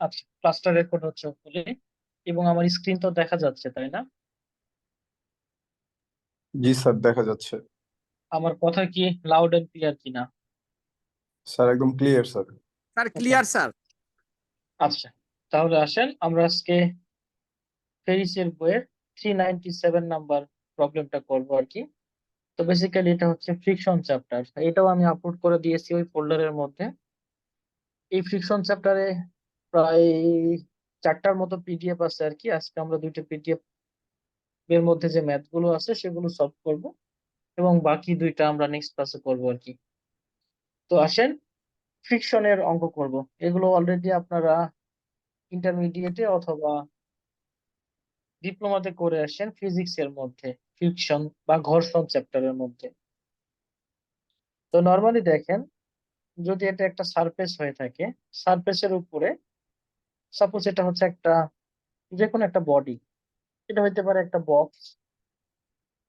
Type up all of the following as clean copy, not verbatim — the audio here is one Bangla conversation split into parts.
আচ্ছা, ক্লাসটা রেকর্ড হচ্ছে বলে এবং আমার স্ক্রিন তো দেখা যাচ্ছে, তাই না? জি স্যার, দেখা যাচ্ছে। আমার কথা কি লাউড এন্ড ক্লিয়ার কিনা? স্যার একদম clear sir. Sir okay. Clear sir. আচ্ছা, তাহলে আসেন আমরা আজকে ফেরিসের বইয়ের 397 নাম্বার প্রবলেমটা করবো আর কি। তো বেসিক্যালি এটা হচ্ছে ফ্রিকশন চ্যাপ্টার, এটাও আমি আপলোড করে দিয়েছি ওই ফোল্ডারের মধ্যে। এই ফ্রিকশন চ্যাপ্টারে প্রায় 4টার মতো পিডিএফ আছে আর কি। আজকে আমরা 2টা পিডিএফ এর মধ্যে যে ম্যাথ গুলো আছে সেগুলো সলভ করব, এবং বাকি 2টা আমরা নেক্সট ক্লাসে করবো আর কি। তো আসেন ফ্রিকশনের অঙ্ক করব। এগুলো অলরেডি আপনারা ইন্টারমিডিয়েটে অথবা ডিপ্লোমাতে করে আসেন ফিজিক্স এর মধ্যে, ফ্রিকশন বা ঘর্ষণ চ্যাপ্টারের মধ্যে। তো নর্মালি দেখেন, যদি এটা একটা সারফেস হয়ে থাকে, সারফেসের উপরে সাপোজ এটা হচ্ছে একটা যে কোনো একটা বডি, এটা হইতে পারে একটা বক্স।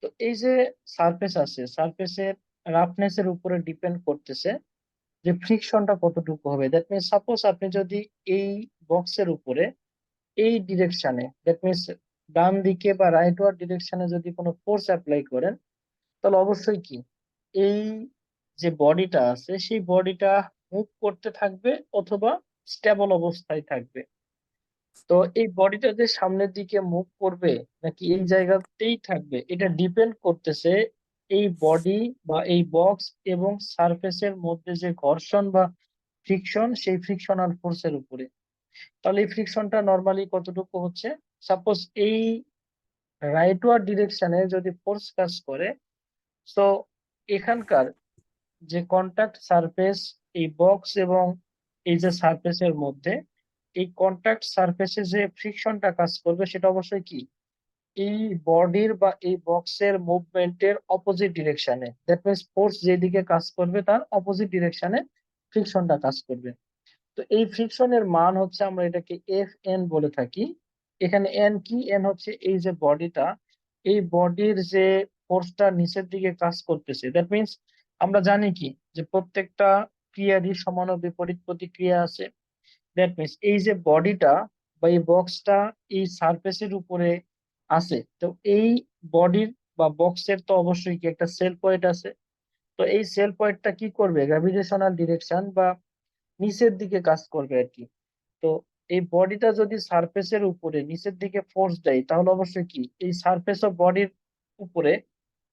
তো এই যে সারফেস আছে, সারফেসের রাফনেস এর উপরে ডিপেন্ড করতেছে যে ফ্রিকশনটা কতটুকু হবে। দ্যাট মিনস সাপোজ আপনি যদি এই বক্সের উপরে এই ডিরেকশনে, দ্যাট মিনস ডান দিকে বা রাইটওয়ার্ড ডিরেকশনে যদি কোনো ফোর্স অ্যাপ্লাই করেন, তাহলে অবশ্যই কি এই যে বডিটা আছে সেই বডিটা মুভ করতে থাকবে অথবা স্টেবল অবস্থায় থাকবে। তো এই বডিটা যে সামনের দিকে মুভ করবে নাকি এই জায়গাতেই থাকবে, এটা ডিপেন্ড করতেছে এই বডি বা এই বক্স এবং সারফেসের মধ্যে যে ঘর্ষণ বা ফ্রিকশন, সেই ফ্রিকশনাল ফোর্সের উপরে। তাহলে এই ফ্রিকশনটা নর্মালি কতটুকু হচ্ছে, সাপোজ এই রাইটওয়ার্ড ডিরেকশনে যদি ফোর্স কাজ করে, তো এখানকার যে কন্টাক্ট সারফেস, এই বক্স এবং এই যে সারফেসের মধ্যে এই কন্টাক্ট সারফেসে যে ফ্রিকশনটা কাজ করবে সেটা অবশ্যই কি এই বডির বা এই বক্সের মুভমেন্টের অপোজিট ডিরেকশনে। দ্যাট মিনস ফোর্স যেদিকে কাজ করবে তার অপোজিট ডিরেকশনে ফ্রিকশনটা কাজ করবে। তো এই ফ্রিকশনের মান হচ্ছে, আমরা এটাকে এফ এন বলে থাকি। এখানে এন কি, এন হচ্ছে এই যে বডিটা, এই বডির যে ফোর্সটা নিচের দিকে কাজ করতেছে। দ্যাট মিনস আমরা জানি কি যে প্রত্যেকটা ক্রিয়ারই সমান ও বিপরীত প্রতিক্রিয়া আছে। দ্যাট মিনস এই যে বডিটা বা এই বক্সটা এই সারফেসের উপরে আছে, তো এই বডির বা বক্সের তো অবশ্যই কি একটা সেল পয়েন্ট আছে। তো এই সেল পয়েন্টটা কি করবে, গ্র্যাভিটেশনাল ডিরেকশন বা নিচের দিকে কাজ করবে আর কি। তো এই বডিটা যদি সারফেসের উপরে নিচের দিকে ফোর্স দেয়, তাহলে অবশ্যই কি এই সারফেস অফ বডির উপরে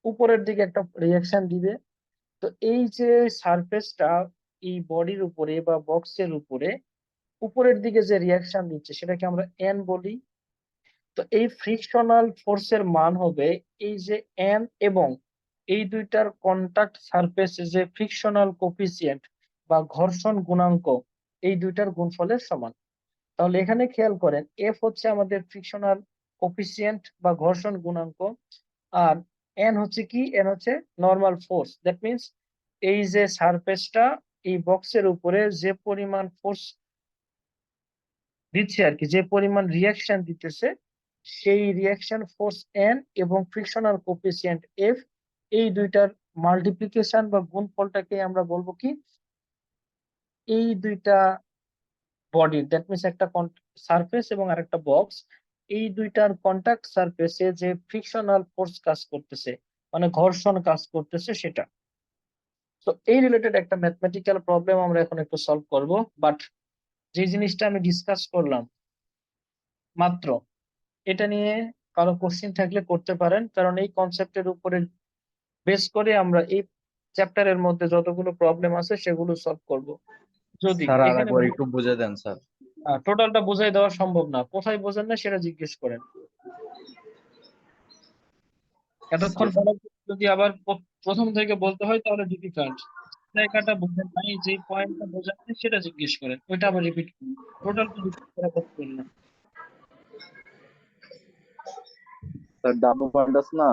উপরের দিকে একটা রিয়াকশন দিবে। তো এই যে সারফেসটা এই বডির উপরে বা বক্সের উপরে উপরের দিকে যে রিয়াকশন দিচ্ছে সেটাকে আমরা এন বলি। তো এই ফ্রিকশনাল ফোর্সের মান হবে এই যে এন এবং এই দুইটার কন্টাক্ট সারফেসে যে ফ্রিকশনাল কোফিসিয়েন্ট বা ঘর্ষণ গুণাঙ্ক, এই দুইটার গুণফলের সমান। তাহলে এখানে খেয়াল করেন, এফ হচ্ছে আমাদের ফ্রিকশনাল কোফিসিয়েন্ট বা ঘর্ষণ গুণাঙ্ক, আর এন হচ্ছে কি, এন হচ্ছে নর্মাল ফোর্স। দ্যাট মিনস এই যে সারফেসটা এই বক্সের উপরে যে পরিমাণ ফোর্স দিচ্ছে আর কি, যে পরিমাণ রিয়াকশন দিতেছে, সেই রিয়াকশন ফোর্স এন এবং ফ্রিকশনাল কোফিসিয়েন্ট এফ, এই দুইটার মাল্টিপ্লিকেশন বা গুণফলটাকে আমরা বলবো কি এই দুইটা বডির, দ্যাট মিনস একটা সারফেস এবং আরেকটা বক্স, এই দুইটার কন্টাক্ট সারফেসে যে ফ্রিকশনাল ফোর্স কাজ করতেছে, মানে ঘর্ষণ কাজ করতেছে সেটা। তো এই রিলেটেড একটা ম্যাথমেটিক্যাল প্রবলেম আমরা এখন একটু সলভ করব। বাট যে জিনিসটা আমি ডিসকাস করলাম মাত্র, এটা নিয়ে কারো কোশ্চেন থাকলে করতে পারেন, কারণ এই কনসেপ্টের উপরে বেস করে আমরা এই চ্যাপ্টারের মধ্যে যতগুলো প্রবলেম আছে সেগুলো সলভ করব। যদি স্যার আর এখানে একবার একটু বুঝে দেন স্যার। টোটালটা বোঝাই দেওয়া সম্ভব না, কোথায় বোঝেন না সেটা জিজ্ঞেস করেন। এতক্ষণ পরে যদি আবার প্রথম থেকে বলতে হয় তাহলে ডিফিকাল্ট। জায়গাটা বোঝেন নাই, যে পয়েন্টটা বোঝেন নাই সেটা জিজ্ঞেস করেন, ওইটা আবার রিপিট করুন। টোটালটা রিপিট করা পসিবল না। স্যার ডাবল পয়েন্ট আছে না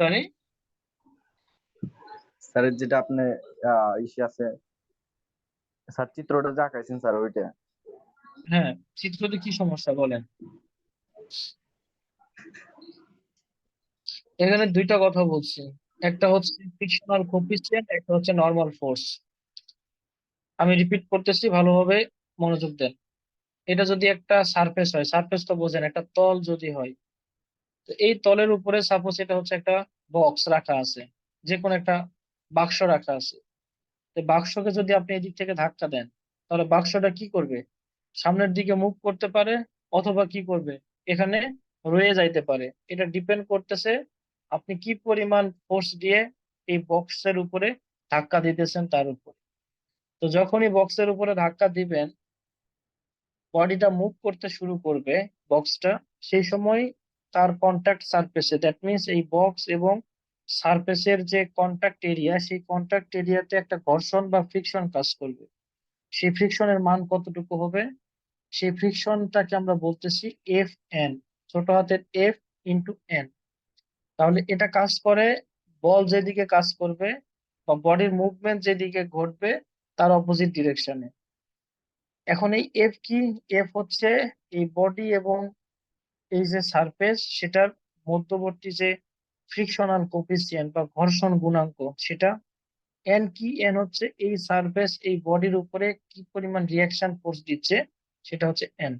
সরি। স্যারের, যেটা আপনি ইসে আছে স্যার, চিত্রটা যা আঁকাইছেন স্যার ওইটা। হ্যাঁ, চিত্রতে কি সমস্যা বলেন? এখানে 2টা কথা বলছি, একটা হচ্ছে ফ্রিকশনাল কোফিসিয়েন্ট, একটা হচ্ছে নর্মাল ফোর্স। আমি রিপিট করতেছি, ভালোভাবে মনোযোগ দেন। এটা যদি একটা সারফেস হয়, সারফেস তো বোঝেন, একটা তল যদি হয়, তো এই তলের উপরে সাপোজ এটা হচ্ছে একটা বক্স রাখা আছে, যে কোনো একটা বাক্স রাখা আছে। তো বাক্সকে যদি আপনি এদিক থেকে ধাক্কা দেন, তাহলে বাক্সটা কি করবে? সামনের দিকে মুভ করতে পারে, অথবা কি করবে, এখানে রয়ে যাইতে পারে। এটা ডিপেন্ড করতেছে আপনি কি পরিমাণ ফোর্স দিয়ে এই বক্সের উপরে ধাক্কা দিতেছেন তার উপর। তো যখনই বক্সের উপরে ধাক্কা দিবেন, বডিটা মুভ করতে শুরু করবে, বক্সটা, সেই সময় তার কন্টাক্ট সারফেসে, দ্যাট মিনস এই বক্স এবং সারফেসের যে কন্টাক্ট এরিয়া, সেই কন্টাক্ট এরিয়াতে একটা ঘর্ষণ বা ফ্রিকশন কাজ করবে। সেই ফ্রিকশনের মান কতটুকু হবে? সেই ফ্রিকশনটাকে আমরা বলতেছি এফ এন, ছোট হাতের এফ ইন্টু এন। তাহলে এটা কাজ করে বল যেদিকে কাজ করবে বা বডির মুভমেন্ট যেদিকে ঘটবে তার অপোজিট ডিরেকশনে। এখন এই এফ কি? এফ হচ্ছে এই বডি এবং এই যে সারফেস সেটার মধ্যবর্তী যে ফ্রিকশনাল কোফিসিয়েন্ট বা ঘর্ষণ গুণাঙ্ক সেটা। এন কি? এন হচ্ছে এই সারফেস এই বডির উপরে কি পরিমাণ রিয়াকশন ফোর্স দিচ্ছে, সেটা হচ্ছে এন।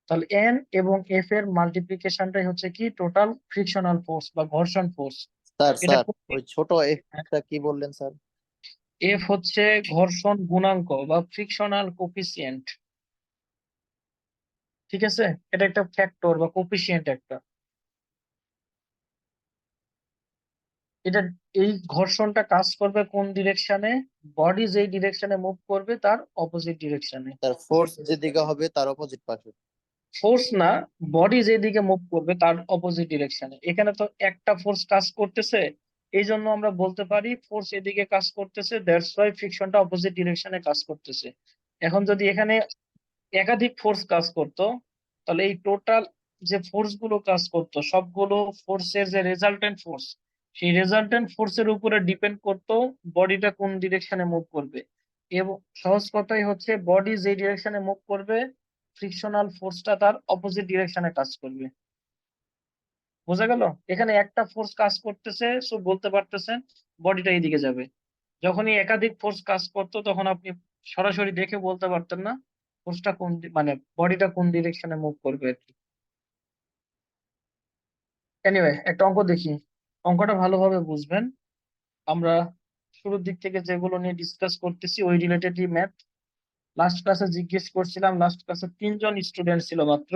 তাহলে এন এবং এফ এর মাল্টিপ্লিকেশনটাই হচ্ছে কি টোটাল ফ্রিকশনাল ফোর্স বা ঘর্ষণ ফোর্স। স্যার এটা স্যার ওই ছোট এফটা কি বললেন স্যার? এফ হচ্ছে ঘর্ষণ গুণাঙ্ক বা ফ্রিকশনাল কোফিসিয়েন্ট। ঠিক আছে, এটা একটা ফ্যাক্টর বা কোফিসিয়েন্ট একটা। এটা, এই ঘর্ষণটা কাজ করবে কোন ডিরেকশনে? বডি যেই ডিরেকশনে মুভ করবে তার অপোজিট ডিরেকশনে। স্যার ফোর্স যেদিকে হবে তার অপোজিট পাশে। ফোর্স না, বডি যেদিকে মুভ করবে তার অপোজিট ডিরেকশনে। এখানে তো একটা ফোর্স কাজ করতেছে, এই জন্য আমরা বলতে পারি ফোর্স এদিকে কাজ করতেছে, দ্যাটস ওয়াই ফ্রিকশনটা অপোজিট ডিরেকশনে কাজ করতেছে। এখন যদি এখানে একাধিক ফোর্স কাজ করতো, তাহলে এই টোটাল যে ফোর্স গুলো কাজ করতো সবগুলো ফোর্সের যে রেজাল্টেন্ট ফোর্স, সেই রেজাল্টেন্ট ফোর্সের উপরে ডিপেন্ড করতো বডিটা কোন ডিরেকশনে মুভ করবে। এবং সহজ কথাই হচ্ছে বডি যে ডিরেকশনে মুভ করবে, ফ্রিকশনাল ফোর্সটা তার অপোজিট ডিরেকশনে কাজ করবে। বোঝা গেল? এখানে একটা ফোর্স কাজ করতেছে, সো বলতে পারতেছেন বডিটা এইদিকে যাবে। যখনই একাধিক ফোর্স কাজ করতো তখন আপনি সরাসরি দেখে বলতে পারতেন না ফোর্সটা মানে বডিটা কোন ডিরেকশনে মুভ করবে আর কি। এনিওয়ে, একটা অঙ্ক দেখি, অঙ্কটা ভালোভাবে বুঝবেন। আমরা শুরুর দিক থেকে যেগুলো নিয়ে ডিসকাস করতেছি ওই রিলেটেডই ম্যাথ। লাস্ট ক্লাসে জিজ্ঞেস করছিলাম, লাস্ট ক্লাসে 3জন স্টুডেন্ট ছিল মাত্র।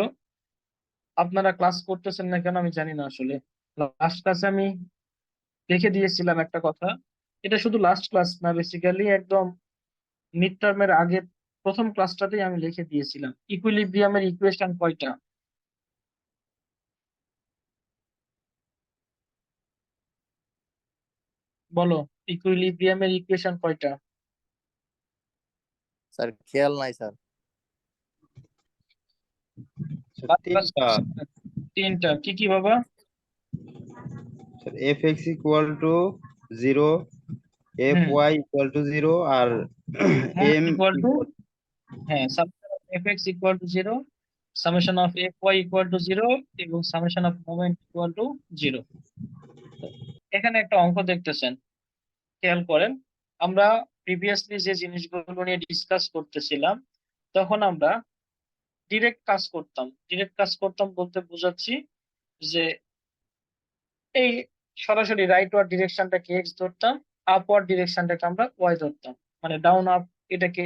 আপনারা ক্লাস করতেছেন না কেন আমি জানি না আসলে। লাস্ট ক্লাসে আমি দেখে দিয়েছিলাম একটা কথা, এটা শুধু লাস্ট ক্লাস না, বেসিক্যালি একদম মিড টার্মের আগে প্রথম ক্লাসটাতেই আমি লিখে দিয়েছিলাম ইকুইলিব্রিয়ামের ইকুয়েশন কয়টা। বলো, ইকুইলিব্রিয়ামের ইকুয়েশন কয়টা? স্যার খেয়াল নাই স্যার। Last class তিনটা। করছিলাম। তিনটা, কি কি বাবা? F X equal to 0, F hmm, Y equal to 0, আর এম ইকুয়াল টু, হ্যাঁ, summation of F X equal to 0, summation of F Y equal to 0 এবং summation of moment equal to 0। এখানে একটা অঙ্ক দেখতেছেন, খেয়াল করেন। আমরা প্রিভিয়াসলি যে জিনিসগুলো নিয়ে ডিসকাস করতেছিলাম, তখন আমরা ডিরেক্ট কাজ করতাম। ডিরেক্ট কাজ করতাম বলতে বোঝাচ্ছি যে এই সরাসরি রাইটওয়ার্ড ডিরেকশনটাকে এক্স ধরতাম, আপওয়ার্ড ডিরেকশনটাকে আমরা ওয়াই ধরতাম, মানে ডাউন আপ এটাকে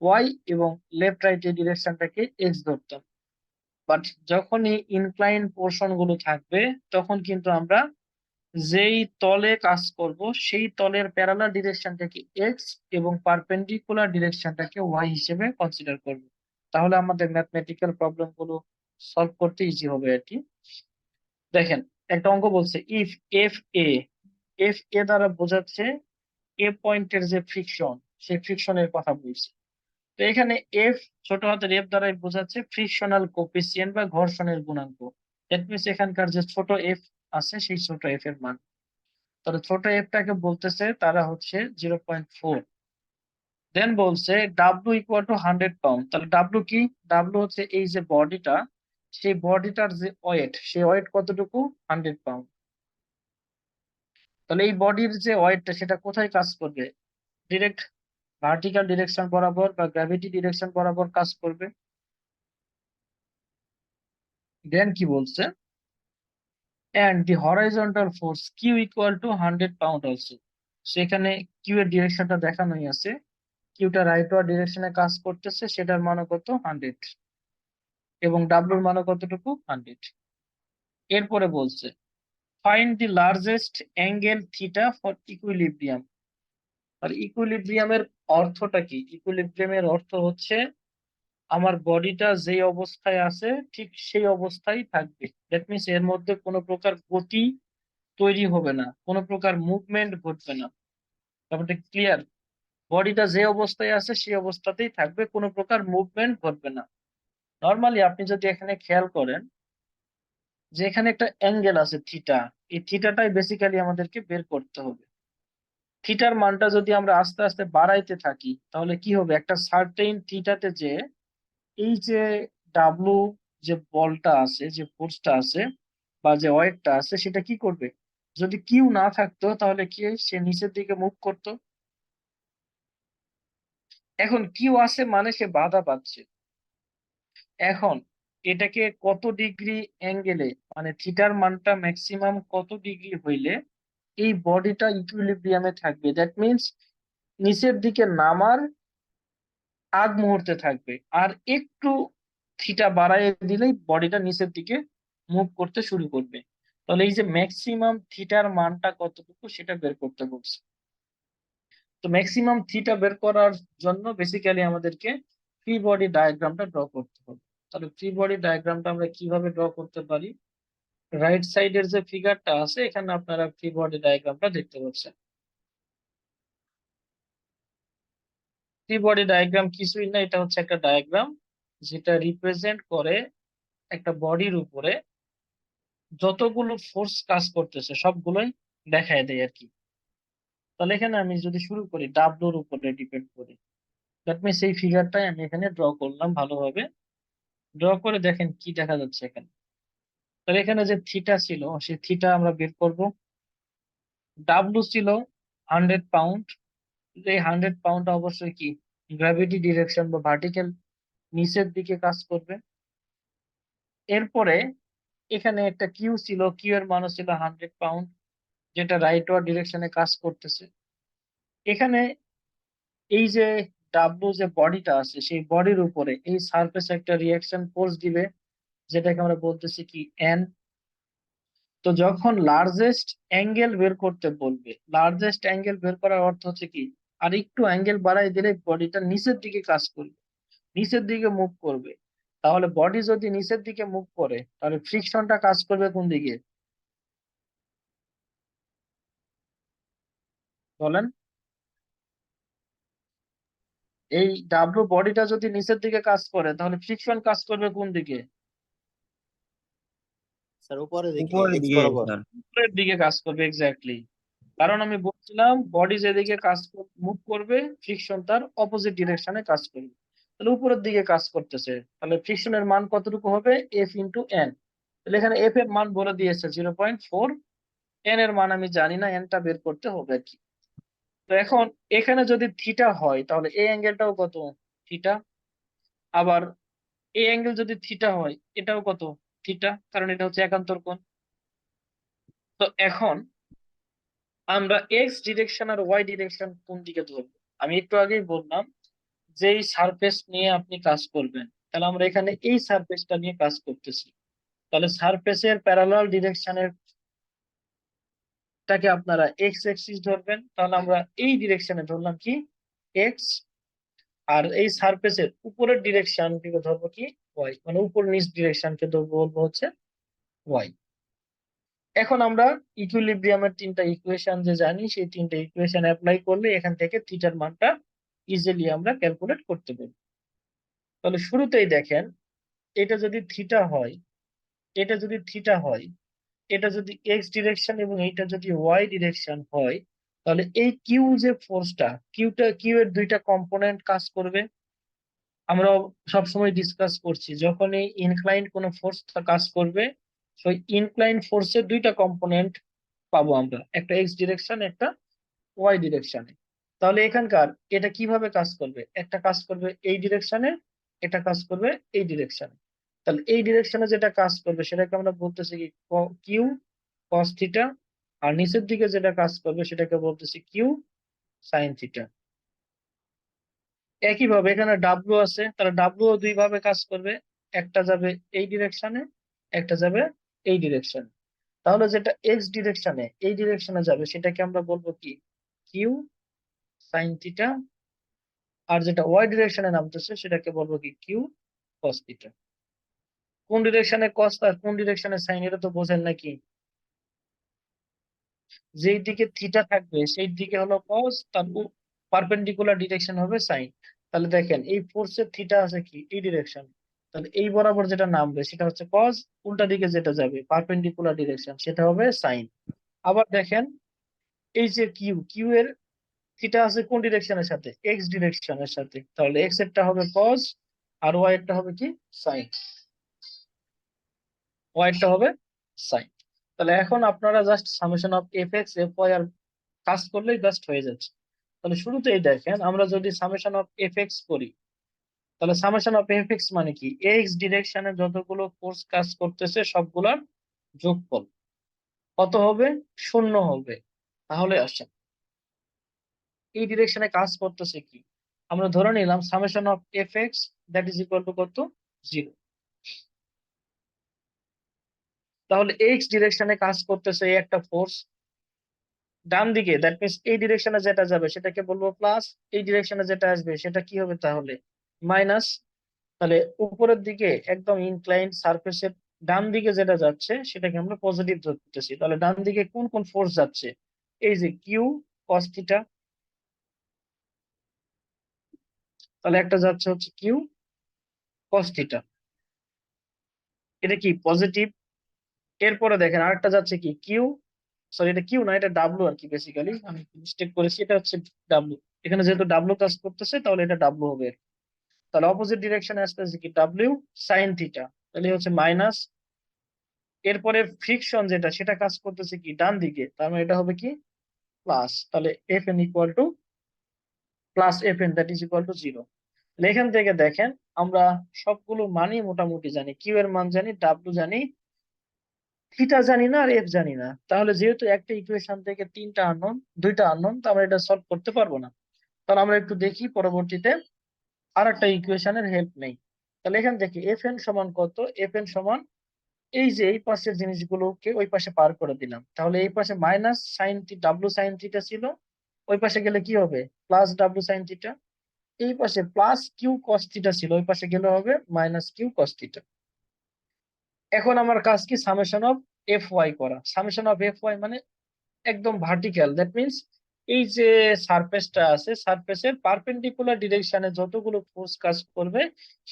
ওয়াই এবং লেফট রাইট এই ডিরেকশনটাকে এক্স ধরতাম। বাট যখনই ইনক্লাইন পোর্শন গুলো থাকবে, তখন কিন্তু আমরা যেই তলে কাজ করব সেই তলের প্যারালাল ডিরেকশনটাকে এক্স এবং পারপেন্ডিকুলার ডিরেকশনটাকে ওয়াই হিসেবে কনসিডার করব। তাহলে আমাদের ম্যাথমেটিক্যাল প্রবলেম গুলো সলভ করতে ইজি হবে আর কি। দেখেন, একটা অঙ্ক বলছে ইফ এফ এ, এফ এ দ্বারা বোঝাচ্ছে এ পয়েন্টের যে ফ্রিকশন, সেই ফ্রিকশনের কথা বলছে। তো এখানে এফ, ছোট হাতের এফ দ্বারাই বোঝাচ্ছে ফ্রিকশনাল কোফিসিয়েন্ট বা ঘর্ষণের গুণাঙ্ক। দ্যাট মিনস এখানকার যে ছোট এফ আছে সেই ছোট এফ এর মান। তাহলে ছোট এফটাকে বলতেছে তারা হচ্ছে 0.4। দেন বলছে ডাব্লু ইকুয়াল টু 100 পাউন্ড। তাহলে ডাব্লু কি? ডাব্লু হচ্ছে এই যে বডিটা, সেই বডিটার যে ওয়েট, সেই ওয়েট কতটুকু? 100 পাউন্ড। তাহলে এই বডির যে ওয়েটটা সেটা কোথায় কাজ করবে? ডিরেক্ট ভার্টিক্যাল ডিরেকশন বরাবর বা গ্র্যাভিটি ডিরেকশন বরাবর কাজ করবে। দেন কি বলছে, and the horizontal force q equal to 100 pound also. সেখানে q এর ডিরেকশনটা দেখানোই আছে, কিউটা রাইটওয়ার্ড ডিরেকশনে কাজ করতেছে, সেটার মান কত 100 এবং w এর মান কতটুকু 100। এরপরে বলছে find the largest angle theta for equilibrium. আর ইকুইলিব্রিয়ামের অর্থটা কি? ইকুইলিব্রিয়ামের অর্থ হচ্ছে আমার বডিটা যেই অবস্থায় আছে ঠিক সেই অবস্থায় থাকবে। দ্যাট মিনস এর মধ্যে কোনো প্রকার গতি তৈরি হবে না, কোনো প্রকার মুভমেন্ট ঘটবে না। ব্যাপারটা ক্লিয়ার? বডিটা যে অবস্থায় আছে সেই অবস্থাতেই থাকবে, কোনো প্রকার মুভমেন্ট ঘটবে না। নর্মালি আপনি যদি এখানে খেয়াল করেন যে এখানে একটা অ্যাঙ্গেল আছে থিটা, এই থিটাটাই বেসিক্যালি আমাদেরকে বের করতে হবে। থিটার মানটা যদি আমরা আস্তে আস্তে বাড়াইতে থাকি তাহলে কি হবে, একটা সার্টেইন থিটাতে যে এই যে ডাব্লু যে বলটা আছে, যে ফোর্সটা আছে বা যে ওয়েটটা আছে, সেটা কি করবে? যদি কিউ না থাকতো তাহলে কি সে নিচের দিকে মুভ করতো। এখন কিউ আছে মানে সে বাধা পাচ্ছে। এখন এটাকে কত ডিগ্রি অ্যাঙ্গেলে, মানে থিটার মানটা ম্যাক্সিমাম কত ডিগ্রি হইলে এই বডিটা ইকুইলিব্রিয়ামে থাকবে, দ্যাট মিনস নিচের দিকে নামার আগ মুহূর্তে থাকবে, আর একটু থিটা বাড়ায় দিলেই বডিটা নিচের দিকে মুভ করতে শুরু করবে। তাহলে এই যে ম্যাক্সিমাম থিটার মানটা কতটুকু সেটা বের করতে বলছে। তো ম্যাক্সিমাম থিটা বের করার জন্য বেসিক্যালি আমাদেরকে ফ্রি বডি ডায়াগ্রামটা ড্র করতে হবে। তাহলে ফ্রি বডি ডায়াগ্রামটা আমরা কিভাবে ড্র করতে পারি? রাইট সাইডের যে ফিগারটা আছে এখানে আপনারা ফ্রি বডি ডায়াগ্রামটা দেখতে পাচ্ছেন। ফ্রি বডি ডায়াগ্রাম কিছুই না, এটা হচ্ছে একটা ডায়াগ্রাম যেটা রিপ্রেজেন্ট করে একটা বডির উপরে যতগুলো ফোর্স কাজ করতেছে সবগুলোই দেখায় দেয় আর কি। তাহলে এখানে আমি যদি শুরু করি ডাব্লুর উপরে ডিপেন্ড করি, দ্যাট মিনস এই ফিগারটাই আমি এখানে ড্র করলাম ভালোভাবে। ড্র করে দেখেন কি দেখা যাচ্ছে এখানে। তাহলে এখানে যে থিটা ছিল সেই থিটা আমরা বের করব। ডাব্লু ছিল 100 পাউন্ড। এই 100 পাউন্ড অবশ্যই কি গ্র্যাভিটি ডিরেকশন বা ভার্টিক্যাল নিচের দিকে কাজ করবে। এরপরে এখানে একটা কিউ ছিল, কিউ এর মান ছিল 100 পাউন্ড, যেটা রাইটওয়ার্ড ডিরেকশনে কাজ করতেছে। এখানে এই যে ডাব্লু যে বডিটা আছে সেই বডির উপরে এই সারফেস একটা রিয়াকশন ফোর্স দিবে, যেটাকে আমরা বলতেছি কি এন। তো যখন লার্জেস্ট অ্যাঙ্গেল বের করতে বলবে, লার্জেস্ট অ্যাঙ্গেল বের করার অর্থ হচ্ছে কি আর একটু অ্যাঙ্গেল বাড়াই দিলে বডিটা নিচের দিকে কাজ করবে, নিচের দিকে মুভ করবে। তাহলে বডি যদি নিচের দিকে মুভ করে তাহলে ফ্রিকশনটা কাজ করবে কোন দিকে বলেন? এই ডাব্লু বডিটা যদি নিচের দিকে কাজ করে তাহলে ফ্রিকশন কাজ করবে কোন দিকে? স্যার উপরের দিকে, উপরের এক্স দিকে বরাবর। স্যার। উপরের দিকে কাজ করবে, এক্স্যাক্টলি। কারণ আমি বলছিলাম বডি যেদিকে কাজ মুভ করবে ফ্রিকশন তার অপোজিট ডিরেকশনে কাজ করবে। তাহলে উপরের দিকে কাজ করতেছে, তাহলে ফ্রিকশনের মান কতটুকু হবে? F into N. তাহলে এখানে এফ এর মান বলে দিয়েছে 0.4, এন এর মান আমি জানি না, এনটা বের করতে হবে আর কি। তো এখন এখানে যদি থিটা হয় তাহলে এই অ্যাঙ্গেলটাও কত? থিটা। আবার এই অ্যাঙ্গেল যদি থিটা হয় এটাও কত? থিটা, কারণ এটা হচ্ছে একান্তর কোণ। তো এখন আমরা এক্স ডিরেকশন আর ওয়াই ডিরেকশন কোন দিকে ধরবো? আমি একটু আগেই বললাম যে এই সারফেস নিয়ে আপনি কাজ করবেন, তাহলে আমরা এখানে এই সারফেসটা নিয়ে কাজ করতেছি। তাহলে সারফেসের প্যারালাল ডিরেকশনের টাকে আপনারা এক্স অ্যাক্সিস ধরবেন, তাহলে আমরা এই ডিরেকশনে ধরলাম কি এক্স, আর এই সারফেসের উপরের ডিরেকশনকে ধরবো কি ওয়াই, মানে উপর নিচ ডিরেকশনকে বলবো হচ্ছে ওয়াই। এখন আমরা ইকুইলিব্রিয়ামের তিনটা ইকুয়েশন যে জানি সেই তিনটা ইকুয়েশন অ্যাপ্লাই করলে এখান থেকে থিটার মানটা ইজিলি আমরা ক্যালকুলেট করতে পারি। তাহলে শুরুতেই দেখেন এটা যদি থিটা হয়, এটা যদি থিটা হয়, এটা যদি এক্স ডিরেকশন এবং এইটা যদি ওয়াই ডিরেকশন হয়, তাহলে এই কিউ যে ফোর্সটা, কিউ এর দুইটা কম্পোনেন্ট কাজ করবে। আমরা সবসময় ডিসকাস করছি যখন এই ইনক্লাইন্ড কোনো ফোর্স কাজ করবে সেই ইনক্লাইন্ড ফোর্সের দুইটা কম্পোনেন্ট পাবো আমরা, একটা এক্স ডিরেকশন একটা ওয়াই ডিরেকশনে। তাহলে এখানকার এটা কিভাবে কাজ করবে? একটা কাজ করবে এই ডিরেকশনে, এটা কাজ করবে এই ডিরেকশনে। তাহলে এই ডিরেকশনে যেটা কাজ করবে সেটাকে আমরা বলতেছি কি কিউ কস থিটা, আর নিচের দিকে যেটা কাজ করবে সেটাকে বলতেছি কিউ সাইন থিটা। একইভাবে এখানে ডাব্লু আছে, তাহলে ডাব্লু দুই ভাবে কাজ করবে, একটা যাবে এই ডিরেকশনে, একটা যাবে এই ডিরেকশনে। তাহলে যেটা এক্স ডিরেকশনে এই ডিরেকশনে যাবে সেটাকে আমরা বলবো কি কিউ সাইন থিটা, আর যেটা ওয়াই ডিরেকশনে নামতেছে সেটাকে বলবো কি কিউ কস থিটা। কোন ডিরেকশনে কস আর কোন ডিরেকশনে সাইন এটা তো বোঝেন নাকি? যেই দিকে থিটা থাকবে সেই দিকে হলো কস, তার পারপেন্ডিকুলার ডিরেকশন হবে সাইন। তাহলে দেখেন এই ফোর্সের থিটা আছে কি এই ডিরেকশন, তাহলে এই বরাবর যেটা নামবে সেটা হচ্ছে কস, উল্টা দিকে যেটা যাবে পারপেন্ডিকুলার ডিরেকশন সেটা হবে সাইন। আবার দেখেন এই যে কিউ, কিউ এর থিটা আছে কোন ডিরেকশনের সাথে? এক্স ডিরেকশনের সাথে, তাহলে এক্স এরটা হবে কস আর ওয়াই এরটা হবে কি সাইন, ওয়াই এরটা হবে সাইন। তাহলে এখন আপনারা just summation of F X F Y আর কাজ করলেই জাস্ট হয়ে যাচ্ছে। তাহলে শুরুতেই দেখেন আমরা যদি সামেশন অফ এফ এক্স করি, তাহলে সামেশন অফ এফ এক্স মানে কি এক্স ডিরেকশনে যতগুলো ফোর্স কাজ করতেছে সবগুলোর যোগফল কত হবে? 0 হবে। তাহলে আসেন এই ডিরেকশনে কাজ করতেছে কি, আমরা ধরে নিলাম summation of F x that is equal to কত? 0। তাহলে এক্স ডিরেকশনে কাজ করতেছে এই একটা ফোর্স ডান দিকে, দ্যাট মিনস এই ডিরেকশনে যেটা যাবে সেটাকে বলবো প্লাস, এই ডিরেকশনে যেটা আসবে সেটা কি হবে তাহলে মাইনাস। তাহলে উপরের দিকে একদম ইনক্লাইন্ড সারফেসের ডান দিকে যেটা যাচ্ছে সেটাকে আমরা পজিটিভ ধরতেছি। তাহলে ডান দিকে কোন কোন ফোর্স যাচ্ছে? এই যে কিউ কস থিটা, তাহলে একটা যাচ্ছে হচ্ছে কিউ কস থিটা, এটা কি পজিটিভ। এরপরে দেখেন আরেকটা যাচ্ছে কি কিউ, সরি এটা কিউ না এটা ডাব্লু আর কি, বেসিক্যালি আমি মিস্টেক করেছি, এটা হচ্ছে ডাব্লু। এখানে যেহেতু ডাব্লু কাজ করতেছে তাহলে এটা ডাব্লু হবে। তাহলে অপোজিট ডিরেকশনে আসতেছে কি ডাব্লিউ সাইন থিটা, তাহলে হচ্ছে মাইনাস। এরপরে ফ্রিকশন যেটা সেটা কাজ করতেছে কি ডান দিকে, তার মানে এটা হবে কি প্লাস। তাহলে F N equal to plus F N that is equal to 0। এখান থেকে দেখেন আমরা সবগুলো মানই মোটামুটি জানি, কিউ এর মান জানি, ডাব্লু জানি, থিটা জানি না, আর এফ জানি না। তাহলে যেহেতু একটা ইকুয়েশন থেকে তিনটা আননোন, দুইটা আননোন, তো আমরা এটা সলভ করতে পারবো না। তাহলে আমরা একটু দেখি পরবর্তীতে আর একটা ইকুয়েশনের হেল্প নেই। তাহলে এখান থেকে এফ এন সমান কত? এফ এন সমান এই যে এই পাশের জিনিসগুলোকে ওই পাশে পার করে দিলাম, তাহলে এই পাশে minus sine W sine theta ছিল, ওই পাশে গেলে কি হবে প্লাস ডাব্লু সাইন থিটা। এই পাশে প্লাস কিউ কস থিটা ছিল, ওই পাশে গেলে হবে মাইনাস কিউ কস থিটা। এখন আমার কাজ কি সামেশন অফ এফ ওয়াই করা। সামেশন অফ এফ ওয়াই মানে একদম ভার্টিক্যাল, দ্যাট মিনস এই যে সারফেসটা আছে সারফেসের পারপেন্ডিকুলার ডিরেকশনে যতগুলো ফোর্স কাজ করবে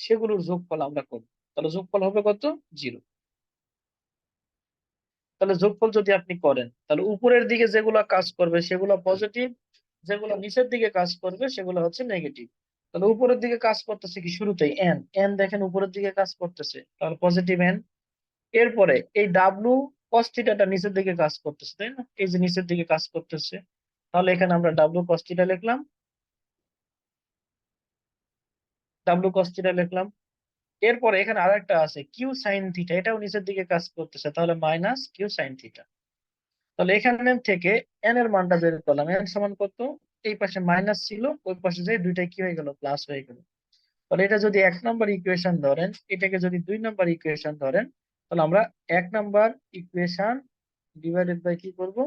সেগুলোর যোগফল আমরা করব। তাহলে যোগফল হবে কত? 0। তাহলে যোগফল যদি আপনি করেন তাহলে উপরের দিকে যেগুলো কাজ করবে সেগুলো পজিটিভ, যেগুলো নিচের দিকে কাজ করবে সেগুলো হচ্ছে নেগেটিভ। তাহলে উপরের দিকে কাজ করতেছে কি শুরুতেই এন, এন দেখেন উপরের দিকে কাজ করতেছে, তাহলে পজিটিভ এন। এরপরে এই ডাব্লু কস থিটাটা নিচের দিকে কাজ করতেছে, তাই না? এই যে নিচের দিকে কাজ করতেছে, তাহলে এখানে আমরা ডাব্লু কস থিটা লিখলাম, ডাব্লু কস থিটা লিখলাম। এরপরে এখানে আরেকটা আছে কিউ সাইন থিটা, এটাও নিচের দিকে কাজ করতেছে, তাহলে মাইনাস কিউ সাইন থিটা। তাহলে এখানে থেকে এন এর মানটা বের করলাম, এন সমান কত? এই পাশে মাইনাস ছিল, ওই পাশে যে দুইটাই কি হয়ে গেল প্লাস হয়ে গেল। তাহলে এটা যদি 1 নাম্বার ইকুয়েশন ধরেন, এটাকে যদি 2 নাম্বার ইকুয়েশন ধরেন, তাহলে আমরা 1 নাম্বার ইকুয়েশন ডিভাইডেড বাই কি করব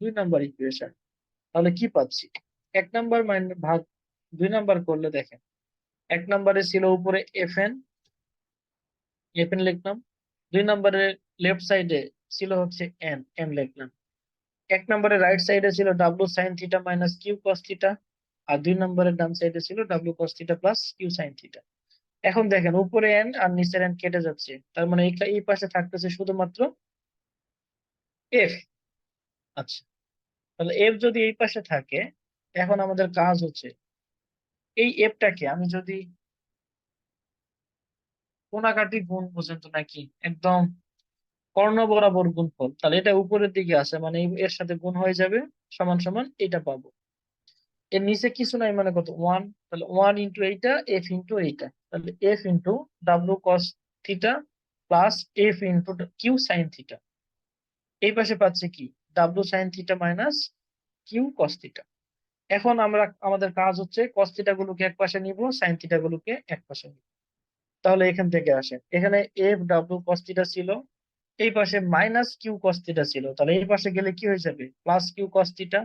2 নাম্বার ইকুয়েশন। তাহলে কি পাচ্ছি 1 নাম্বার ভাগ 2 নাম্বার করলে দেখেন 1 নাম্বারে ছিল উপরে এফ এন, এফ এন লিখলাম। 2 নাম্বারের লেফট সাইডে ছিল হচ্ছে এন, এন লিখলাম। 1 নম্বরের রাইট সাইডে ছিল W sine theta minus Q cos theta, আর 2 নম্বরের ডান সাইডে ছিল W cos theta plus Q sine theta. এখন দেখেন উপরে এন আর নিচের এন কেটে যাচ্ছে, তার মানে এই পাশে থাকতেছে শুধুমাত্র এফ। আচ্ছা, তাহলে এফ যদি এই পাশে থাকে, এখন আমাদের কাজ হচ্ছে এই এফটাকে আমি যদি কোনাকাটি গুণ বোঝেন তো নাকি একদম কর্ণ বরাবর গুণফল, তাহলে এটা উপরের দিকে আছে মানে এর সাথে গুণ হয়ে যাবে, সমান সমান এটা পাবো। এর নিচে কিছু নাই মানে কত 1, তাহলে 1 ইন্টু এইটা এফ ইন্টু এইটা, তাহলে F into W cos theta plus F into Q sine theta. এই পাশে পাচ্ছে কি W sine theta minus Q cos theta. এখন আমরা আমাদের কাজ হচ্ছে কস থিটা গুলোকে এক পাশে নিব, সাইন থিটা গুলোকে এক পাশে নিব। তাহলে এখান থেকে আসে, এখানে এফ ডাব্লিউ কস থিটা ছিল, এই পাশে মাইনাস কিউ কস থিটা ছিল, তাহলে এই পাশে গেলে কি হয়ে যাবে plus Q cos theta.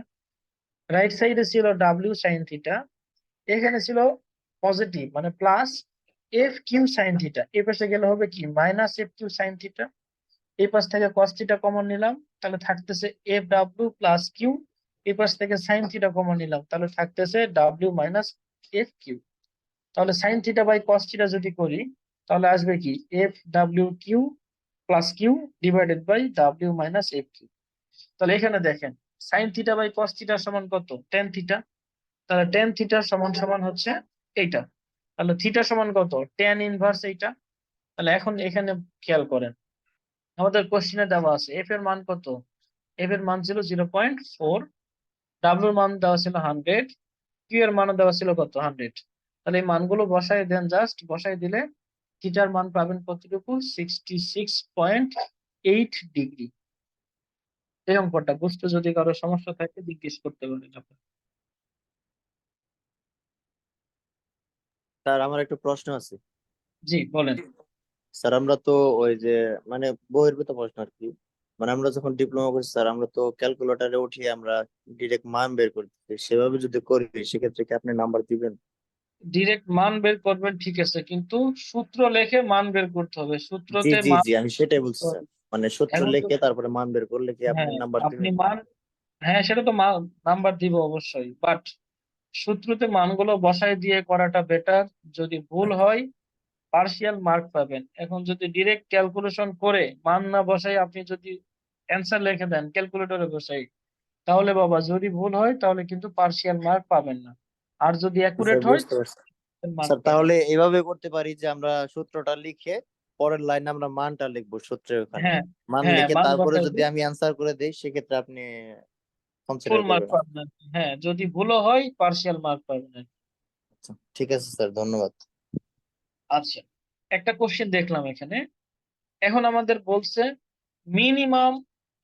Right সাইডে ছিল ডাব্লিউ সাইন থিটা, এখানে ছিল পজিটিভ মানে plus F Q sine theta, এই পাশে গেলে হবে কি minus F Q sine theta. এই পাশ থেকে কস থিটা কমন নিলাম, তাহলে থাকতেছে এফ ডাব্লিউ প্লাস কিউ। এই পাশ থেকে সাইন থিটা কমন নিলাম, তাহলে থাকতেছে ডাব্লিউ মাইনাস এফ কিউ। তাহলে sine theta by cos theta যদি করি, তাহলে আসবে কি F W Q plus Q divided by W minus F Q. তাহলে এখানে দেখেন sine theta by cos theta সমান কত টেন থিটা, তাহলে টেন থিটা সমান সমান হচ্ছে এইটা। তাহলে থিটা সমান কত টেন ইনভার্স এইটা। তাহলে এখন এখানে খেয়াল করেন, আমাদের কোশ্চেনে দেওয়া আছে এফ এর মান কত, এফ এর মান ছিল 0.4, ডাব্লুর মান দেওয়া ছিল 100, কিউ এর মানও দেওয়া ছিল কত 100। তাহলে এই মানগুলো বসাই দেন, জাস্ট বসাই দিলে থিটার মান পাবেন কতটুকু 66.8 ডিগ্রি। এই অঙ্কটা বুঝতে যদি কারো সমস্যা থাকে জিজ্ঞেস করতে পারেন আপনারা। স্যার আমার একটা প্রশ্ন আছে। জি বলেন। স্যার আমরা তো ওই যে মানে বহির্ভূত প্রশ্ন আর কি, মানে আমরা যখন ডিপ্লোমা করছি স্যার আমরা তো ক্যালকুলেটরে উঠিয়ে আমরা ডিরেক্ট মান বের করতেছি, সেভাবে যদি করি সেক্ষেত্রে কি আপনি নাম্বার দিবেন? ডিরেক্ট মান বের করবেন ঠিক আছে, কিন্তু সূত্র লেখে মান বের করতে হবে, জি সূত্রতে জি মান জি আমি সেটাই বলছি স্যার, মানে সূত্র এখন লিখে তারপরে মান বের করলে কি আপনি হ্যাঁ নাম্বার আপনি দিবেন? মান, হ্যাঁ সেটা তো নাম্বার দিব অবশ্যই, বাট সূত্রতে মানগুলো বসায় দিয়ে করাটা বেটার। যদি ভুল হয় পার্শিয়াল মার্ক পাবেন। এখন যদি ডিরেক্ট ক্যালকুলেশন করে মান না বসাই আপনি যদি অ্যান্সার লিখে দেন ক্যালকুলেটরে বসাই, তাহলে বাবা যদি ভুল হয় তাহলে কিন্তু পার্শিয়াল মার্ক পাবেন না, আর যদি স্যার অ্যাকুরেট হয় বুঝতে পারছি মার্ক স্যার, পাবেন। তাহলে এইভাবে করতে পারি যে আমরা সূত্রটা লিখে পরের লাইনে আমরা মানটা লিখবো সূত্রের ওখানে, হ্যাঁ মান হ্যাঁ লিখে মান তারপরে বসাই যদি আমি অ্যান্সার করে দেই সেক্ষেত্রে আপনি ফুল কনসিডার মার্ক করবেন। পাবেন আর কি। হ্যাঁ যদি ভুলও হয় পার্শিয়াল মার্ক পাবেন আর কি। আচ্ছা ঠিক আছে স্যার, ধন্যবাদ। আচ্ছা, একটা কোশ্চেন দেখলাম এখানে, এখন আমাদের বলছে minimum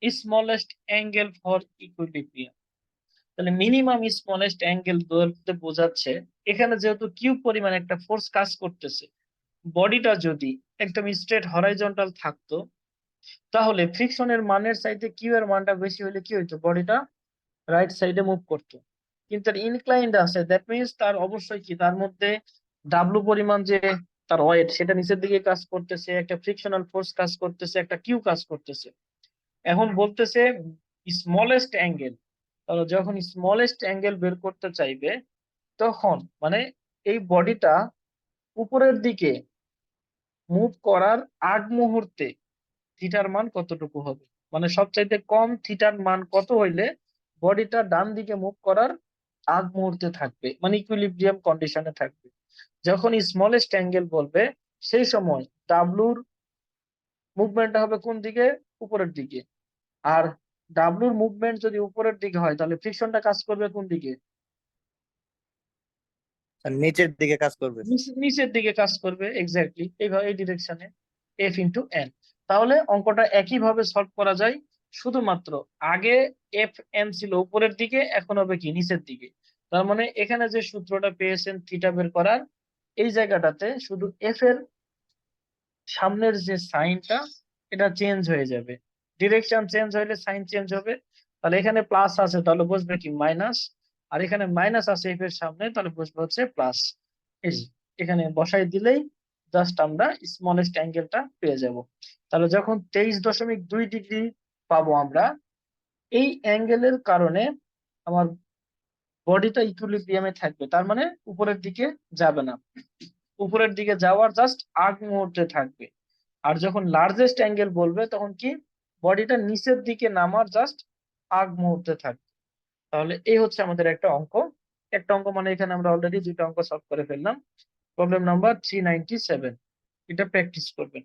smallest angle for equilibrium. তাহলে মিনিমাম স্মলেস্ট অ্যাঙ্গেল বলতে বোঝাচ্ছে এখানে যেহেতু কিউ পরিমাণ একটা ফোর্স কাজ করতেছে, বডিটা যদি একদম স্ট্রেট হরাইজন্টাল থাকতো তাহলে ফ্রিকশনের মানের চাইতে কিউ এর মানটা বেশি হলে কি হইতো বডিটা রাইট সাইডে মুভ করতো। কিন্তু তার ইনক্লাইন্ড আছে, দ্যাট মিনস তার অবশ্যই কি তার মধ্যে ডাব্লু পরিমাণ যে তার ওয়েট সেটা নিচের দিকে কাজ করতেছে, একটা ফ্রিকশনাল ফোর্স কাজ করতেছে, একটা কিউ কাজ করতেছে। এখন বলতেছে স্মলেস্ট অ্যাঙ্গেল, তাহলে যখন স্মলেস্ট অ্যাঙ্গেল বের করতে চাইবে তখন মানে এই বডিটা উপরের দিকে মুভ করার আগ মুহূর্তে থিটার মান কতটুকু হবে, মানে সবচাইতে কম থিটার মান কত হইলে বডিটা ডান দিকে মুভ করার আগ মুহূর্তে থাকবে, মানে ইকুইলিব্রিয়াম কন্ডিশনে থাকবে। যখন স্মলেস্ট অ্যাঙ্গেল বলবে সেই সময় ডাব্লুর মুভমেন্টটা হবে কোন দিকে উপরের দিকে, আর ডাব্লুর মুভমেন্ট যদি উপরের দিকে হয় তাহলে ফ্রিকশনটা কাজ করবে কোন দিকে আর নিচের দিকে কাজ করবে। নিচের দিকে কাজ করবে, এক্স্যাক্টলি এইভাবে এই ডিরেকশনে এফ ইন্টু এন। তাহলে অঙ্কটা একইভাবে সলভ করা যায়, শুধুমাত্র আগে এফ এন ছিল উপরের দিকে, এখন হবে কি নিচের দিকে। তার মানে এখানে যে সূত্রটা পেয়েছেন থিটা বের করার, এই জায়গাটাতে শুধু এফ এর সামনের যে সাইনটা এটা চেঞ্জ হয়ে যাবে, ডিরেকশন চেঞ্জ হইলে সাইন চেঞ্জ হবে। তাহলে এখানে প্লাস আছে তাহলে বুঝবে কি মাইনাস, আর এখানে মাইনাস আছে এফ এর সামনে তাহলে বুঝবে হচ্ছে প্লাস। এখানে বসাই দিলেই জাস্ট আমরা স্মলেস্ট অ্যাঙ্গেলটা পেয়ে যাব। তাহলে যখন 23.2 ডিগ্রি পাবো আমরা, এই অ্যাঙ্গেলের কারণে আমার বডিটা ইকুইলিব্রিয়ামে থাকবে, তার মানে উপরের দিকে যাবে না, উপরের দিকে যাওয়ার জাস্ট আগ মুহূর্তে থাকবে। আর যখন লার্জেস্ট অ্যাঙ্গেল বলবে তখন কি বডিটা নিচের দিকে নামার জাস্ট আগ মুহূর্তে থাকবে। তাহলে এই হচ্ছে আমাদের একটা অঙ্ক, একটা অঙ্ক মানে এখানে আমরা অলরেডি দুইটা অঙ্ক সলভ করে ফেললাম। প্রবলেম নাম্বার 397, এটা প্র্যাকটিস করবেন।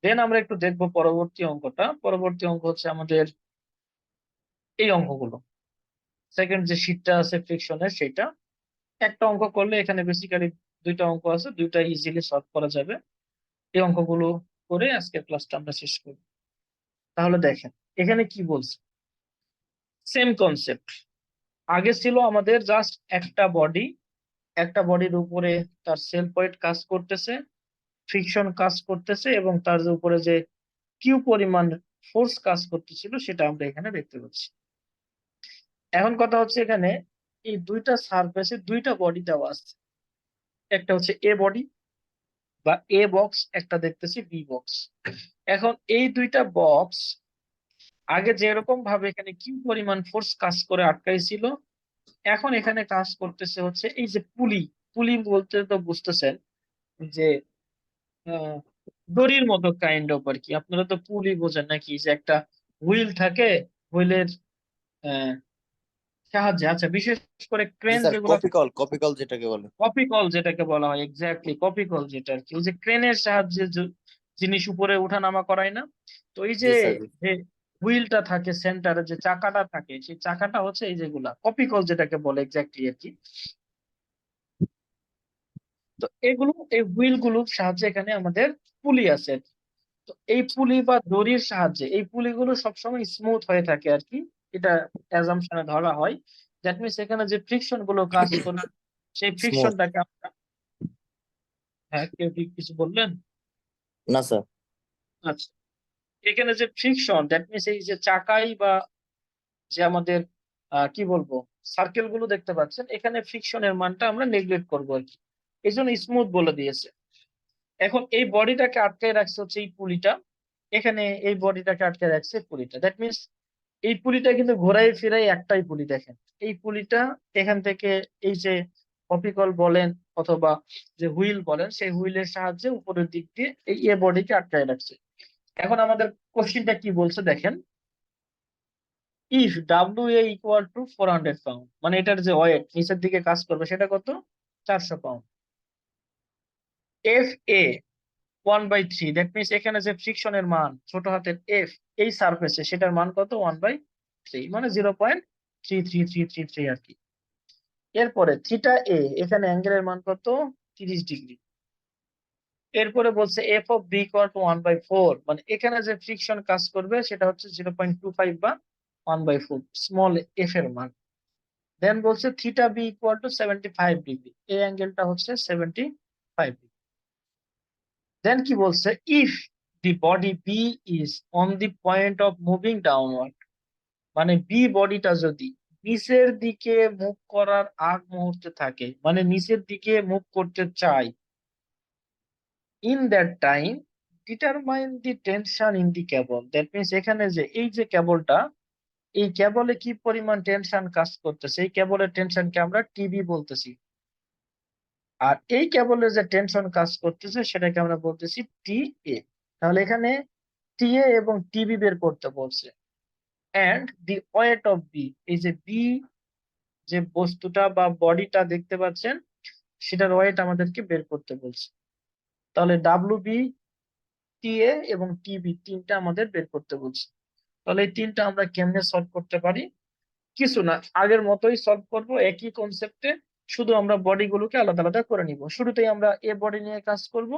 দেন আমরা একটু দেখবো পরবর্তী অঙ্কটা। পরবর্তী অঙ্ক হচ্ছে আমাদের এই অঙ্কগুলো, সেকেন্ড যে শীটটা আছে ফ্রিকশনের সেটা। একটা অঙ্ক করলে এখানে বেসিক্যালি দুইটা অঙ্ক আছে, দুইটা ইজিলি সলভ করা যাবে। এই অঙ্কগুলো করে আজকের ক্লাসটা আমরা শেষ করব। তাহলে দেখেন এখানে কি বলছে, সেম কনসেপ্ট। আগে ছিল আমাদের জাস্ট একটা বডির উপরে তার সেলফ ওয়েট কাজ করতেছে, ফ্রিকশন কাজ করতেছে, এবং তার যে উপরে যে কিউ পরিমাণ ফোর্স কাজ করতেছিল সেটা আমরা এখানে দেখতে পাচ্ছি। এখন কথা হচ্ছে এখানে এই দুইটা সারফেসে দুইটা বডি দেওয়া আছে, একটা হচ্ছে এ বডি বা এ বক্স, একটা দেখতেছি বি বক্স। এখন এই দুইটা বক্স আগে যেরকম ভাবে এখানে কিউ পরিমাণ ফোর্স কাজ করে আটকাইছিল, এখন এখানে কাজ করতেছে হচ্ছে এই যে পুলি। পুলি বলতে তো বুঝতেছেন যে আহ, দড়ির মতো কাইন্ড অফ আর কি। আপনারা তো পুলি বোঝেন নাকি, যে একটা হুইল থাকে, হুইলের সাহায্যে, আচ্ছা বিশেষ করে জি ক্রেন স্যার, যেগুলো, কপিকল যেটাকে বলে। কপি কল যেটাকে বলা হয়, এক্স্যাক্টলি কপি কল যেটা আর কি, ওই যে ক্রেনের সাহায্যে জিনিস উপরে ওঠানামা করায় না। তো এই যে জি স্যার, জি। যে হুইলটা থাকে সেন্টারে, যে চাকাটা থাকে, সেই চাকাটা হচ্ছে এই যেগুলা কপি কল যেটাকে বলে এক্স্যাক্টলি আর কি। তো এগুলো, এই হুইল গুলোর সাহায্যে এখানে আমাদের পুলি আছে আর কি। তো এই পুলি বা দড়ির সাহায্যে এই পুলিগুলো সবসময় স্মুথ হয়ে থাকে আর কি, এটা অ্যাজাম্পশনে ধরা হয়। দ্যাট মিনস এখানে যে ফ্রিকশন গুলো কাজ করে, সেই স্মুথ। ফ্রিকশনটাকে আমরা, হ্যাঁ কেউ কি কিছু বললেন? না স্যার। আচ্ছা, এখানে যে ফ্রিকশন, দ্যাট মিনস এই যে চাকাই বা যে আমাদের কি বলবো সার্কেল গুলো দেখতে পাচ্ছেন, এখানে ফ্রিকশনের মানটা আমরা নেগলেক্ট করবো আর কি, এই জন্য স্মুথ বলে দিয়েছে। এখন এই বডিটাকে আটকে রাখছে হচ্ছে এই পুলিটা, এখানে এই বডিটাকে আটকে রাখছে পুলিটা। দ্যাট মিনস এই পুলিটা কিন্তু ঘোরাই ফিরাই একটাই পুলি। দেখেন এই পুলিটা এখান থেকে এই যে কপিকল বলেন অথবা যে হুইল বলেন, সেই হুইলের সাহায্যে উপরের দিক দিয়ে এই এ বডিকে আটকায় রাখছে। এখন আমাদের কোশ্চিনটা কি বলছে দেখেন, if W A equal to 400 pound, মানে এটার যে ওয়েট নিচের দিকে কাজ করবে সেটা কত, 400 pound. F A 1/3, that means এখানে যে ফ্রিকশনের মান ছোট হাতের এফ এই সারফেসে, সেটার মান কত, 1/3, মানে 0.33333 আর কি। এরপরে থিটা এ, এখানে অ্যাঙ্গেলের মান কত, 30 ডিগ্রি। এরপরে বলছে F of B equal to 1/4, মানে এখানে যে ফ্রিকশন কাজ করবে সেটা হচ্ছে 0.25 বা 1/4, স্মল এফ এর মান। দেন বলছে theta B equal to 75 degree, এই অ্যাঙ্গেলটা হচ্ছে 75 ডিগ্রি। দেন কি বলছে, if the body B is on the point of moving downward, মানে বি বডিটা যদি নিচের দিকে মুভ করার আগ মুহূর্তে থাকে, মানে নিচের দিকে মুভ করতে চায়, in that time determine the tension in the cable. That means এখানে যে এই যে কেবলটা, এই কেবলে কি পরিমাণ টেনশন কাজ করতেছে, এই কেবলের টেনশনকে আমরা টিবি বলতেছি। আর এই কেবলের যে টেনশন কাজ করতেছে সেটাকে আমরা বলতেছি টি এ। তাহলে এখানে টি এ এবং টিবি বের করতে বলছে। And the weight of B, এই যে বি যে বস্তুটা বা বডিটা দেখতে পাচ্ছেন, সেটার ওয়েট আমাদেরকে বের করতে বলছে। তাহলে ডাব্লিউ বি, টি এ এবং টিবি তিনটা আমাদের বের করতে বলছে। তাহলে এই তিনটা আমরা কেমনে সলভ করতে পারি, কিছু না, আগের মতোই সলভ করব একই কনসেপ্টে, শুধু আমরা বডি গুলোকে আলাদা আলাদা করে নিব। শুরুতেই আমরা এ বডি নিয়ে কাজ করব,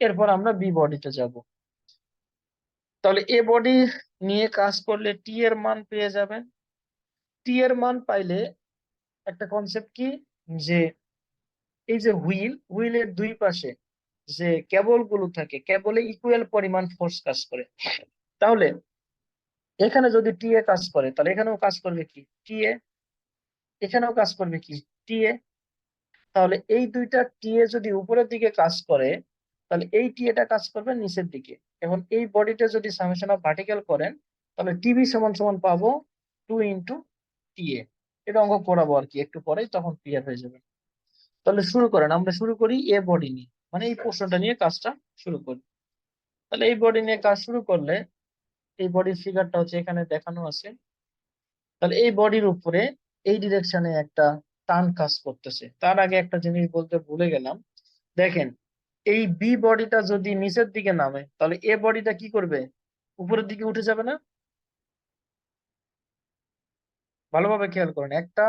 এরপর আমরা বি বডিতে যাব। তাহলে এ বডি নিয়ে কাজ করলে টি এর মান পেয়ে যাবেন। টি এর মান পাইলে একটা কনসেপ্ট কি, যে এই যে হুইলের দুই পাশে যে কেবল গুলো থাকে, কেবলে ইকুয়াল পরিমাণ ফোর্স কাজ করে। তাহলে এখানে যদি টি এ কাজ করে, তাহলে এখানেও কাজ করবে কি টি এ, এখানেও কাজ করবে কি টি এ। তাহলে এই দুইটা টি এ যদি উপরের দিকে কাজ করে, তাহলে এই টি এটা কাজ করবে নিচের দিকে। এখন এই বডিটা যদি সামেশন অফ ভার্টিক্যাল করেন, তাহলে টিবি সমান সমান পাবো 2 × টি এ। এটা অঙ্ক করাবো আর কি একটু পরেই, তখন ক্লিয়ার হয়ে যাবে। তাহলে শুরু করেন, আমরা শুরু করি এ বডি নিয়ে, মানে এই পোর্শনটা নিয়ে কাজটা শুরু করি। তাহলে এই বডি নিয়ে কাজ শুরু করলে, এই বডির ফিগারটা হচ্ছে এখানে দেখানো আছে। তাহলে এই বডির উপরে এই ডিরেকশনে একটা টান কাজ করতেছে। তার আগে একটা জিনিস বলতে ভুলে গেলাম, দেখেন এই বি বডিটা যদি নিচের দিকে নামে, তাহলে এ বডিটা কি করবে, উপরের দিকে উঠে যাবে না? ভালোভাবে খেয়াল করেন, একটা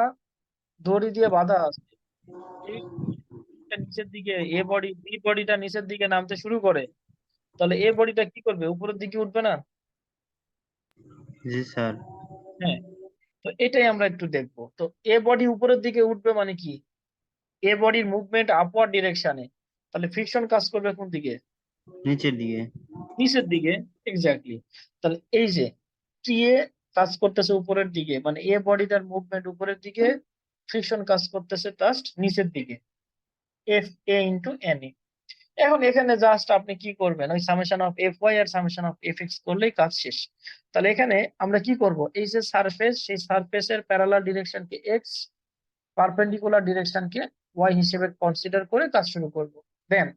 দড়ি দিয়ে বাঁধা আছে, এই নিচের দিকে, এ বডি বি বডিটা নিচের দিকে নামতে শুরু করে, তাহলে এ বডিটা কি করবে, উপরের দিকে উঠবে না? জি স্যার। হ্যাঁ, তো এটাই আমরা একটু দেখবো। তো এ বডি উপরের দিকে উঠবে মানে কি, এ বডির মুভমেন্ট আপওয়ার্ড ডিরেকশনে, তাহলে ফ্রিকশন কাজ করবে কোন দিকে, নিচের দিকে। নিচের দিকে। এক্স্যাক্টলি। তাহলে এই যে টি এ কাজ করতেছে উপরের দিকে, মানে এ বডিটার মুভমেন্ট উপরের দিকে, ফ্রিকশন কাজ করতেছে জাস্ট নিচের দিকে, F A into N A. এখন এখানে জাস্ট আপনি কি করবেন, ওই সামেশন অফ এফ ওয়াই আর সামেশন অফ এফ এক্স করলেই কাজ শেষ। তাহলে এখানে আমরা কি করব, এই যে সারফেস, সেই সারফেসের প্যারালাল ডিরেকশনকে এক্স, পারপেন্ডিকুলার ডিরেকশনকে ওয়াই হিসেবে কনসিডার করে কাজ শুরু করব। দেন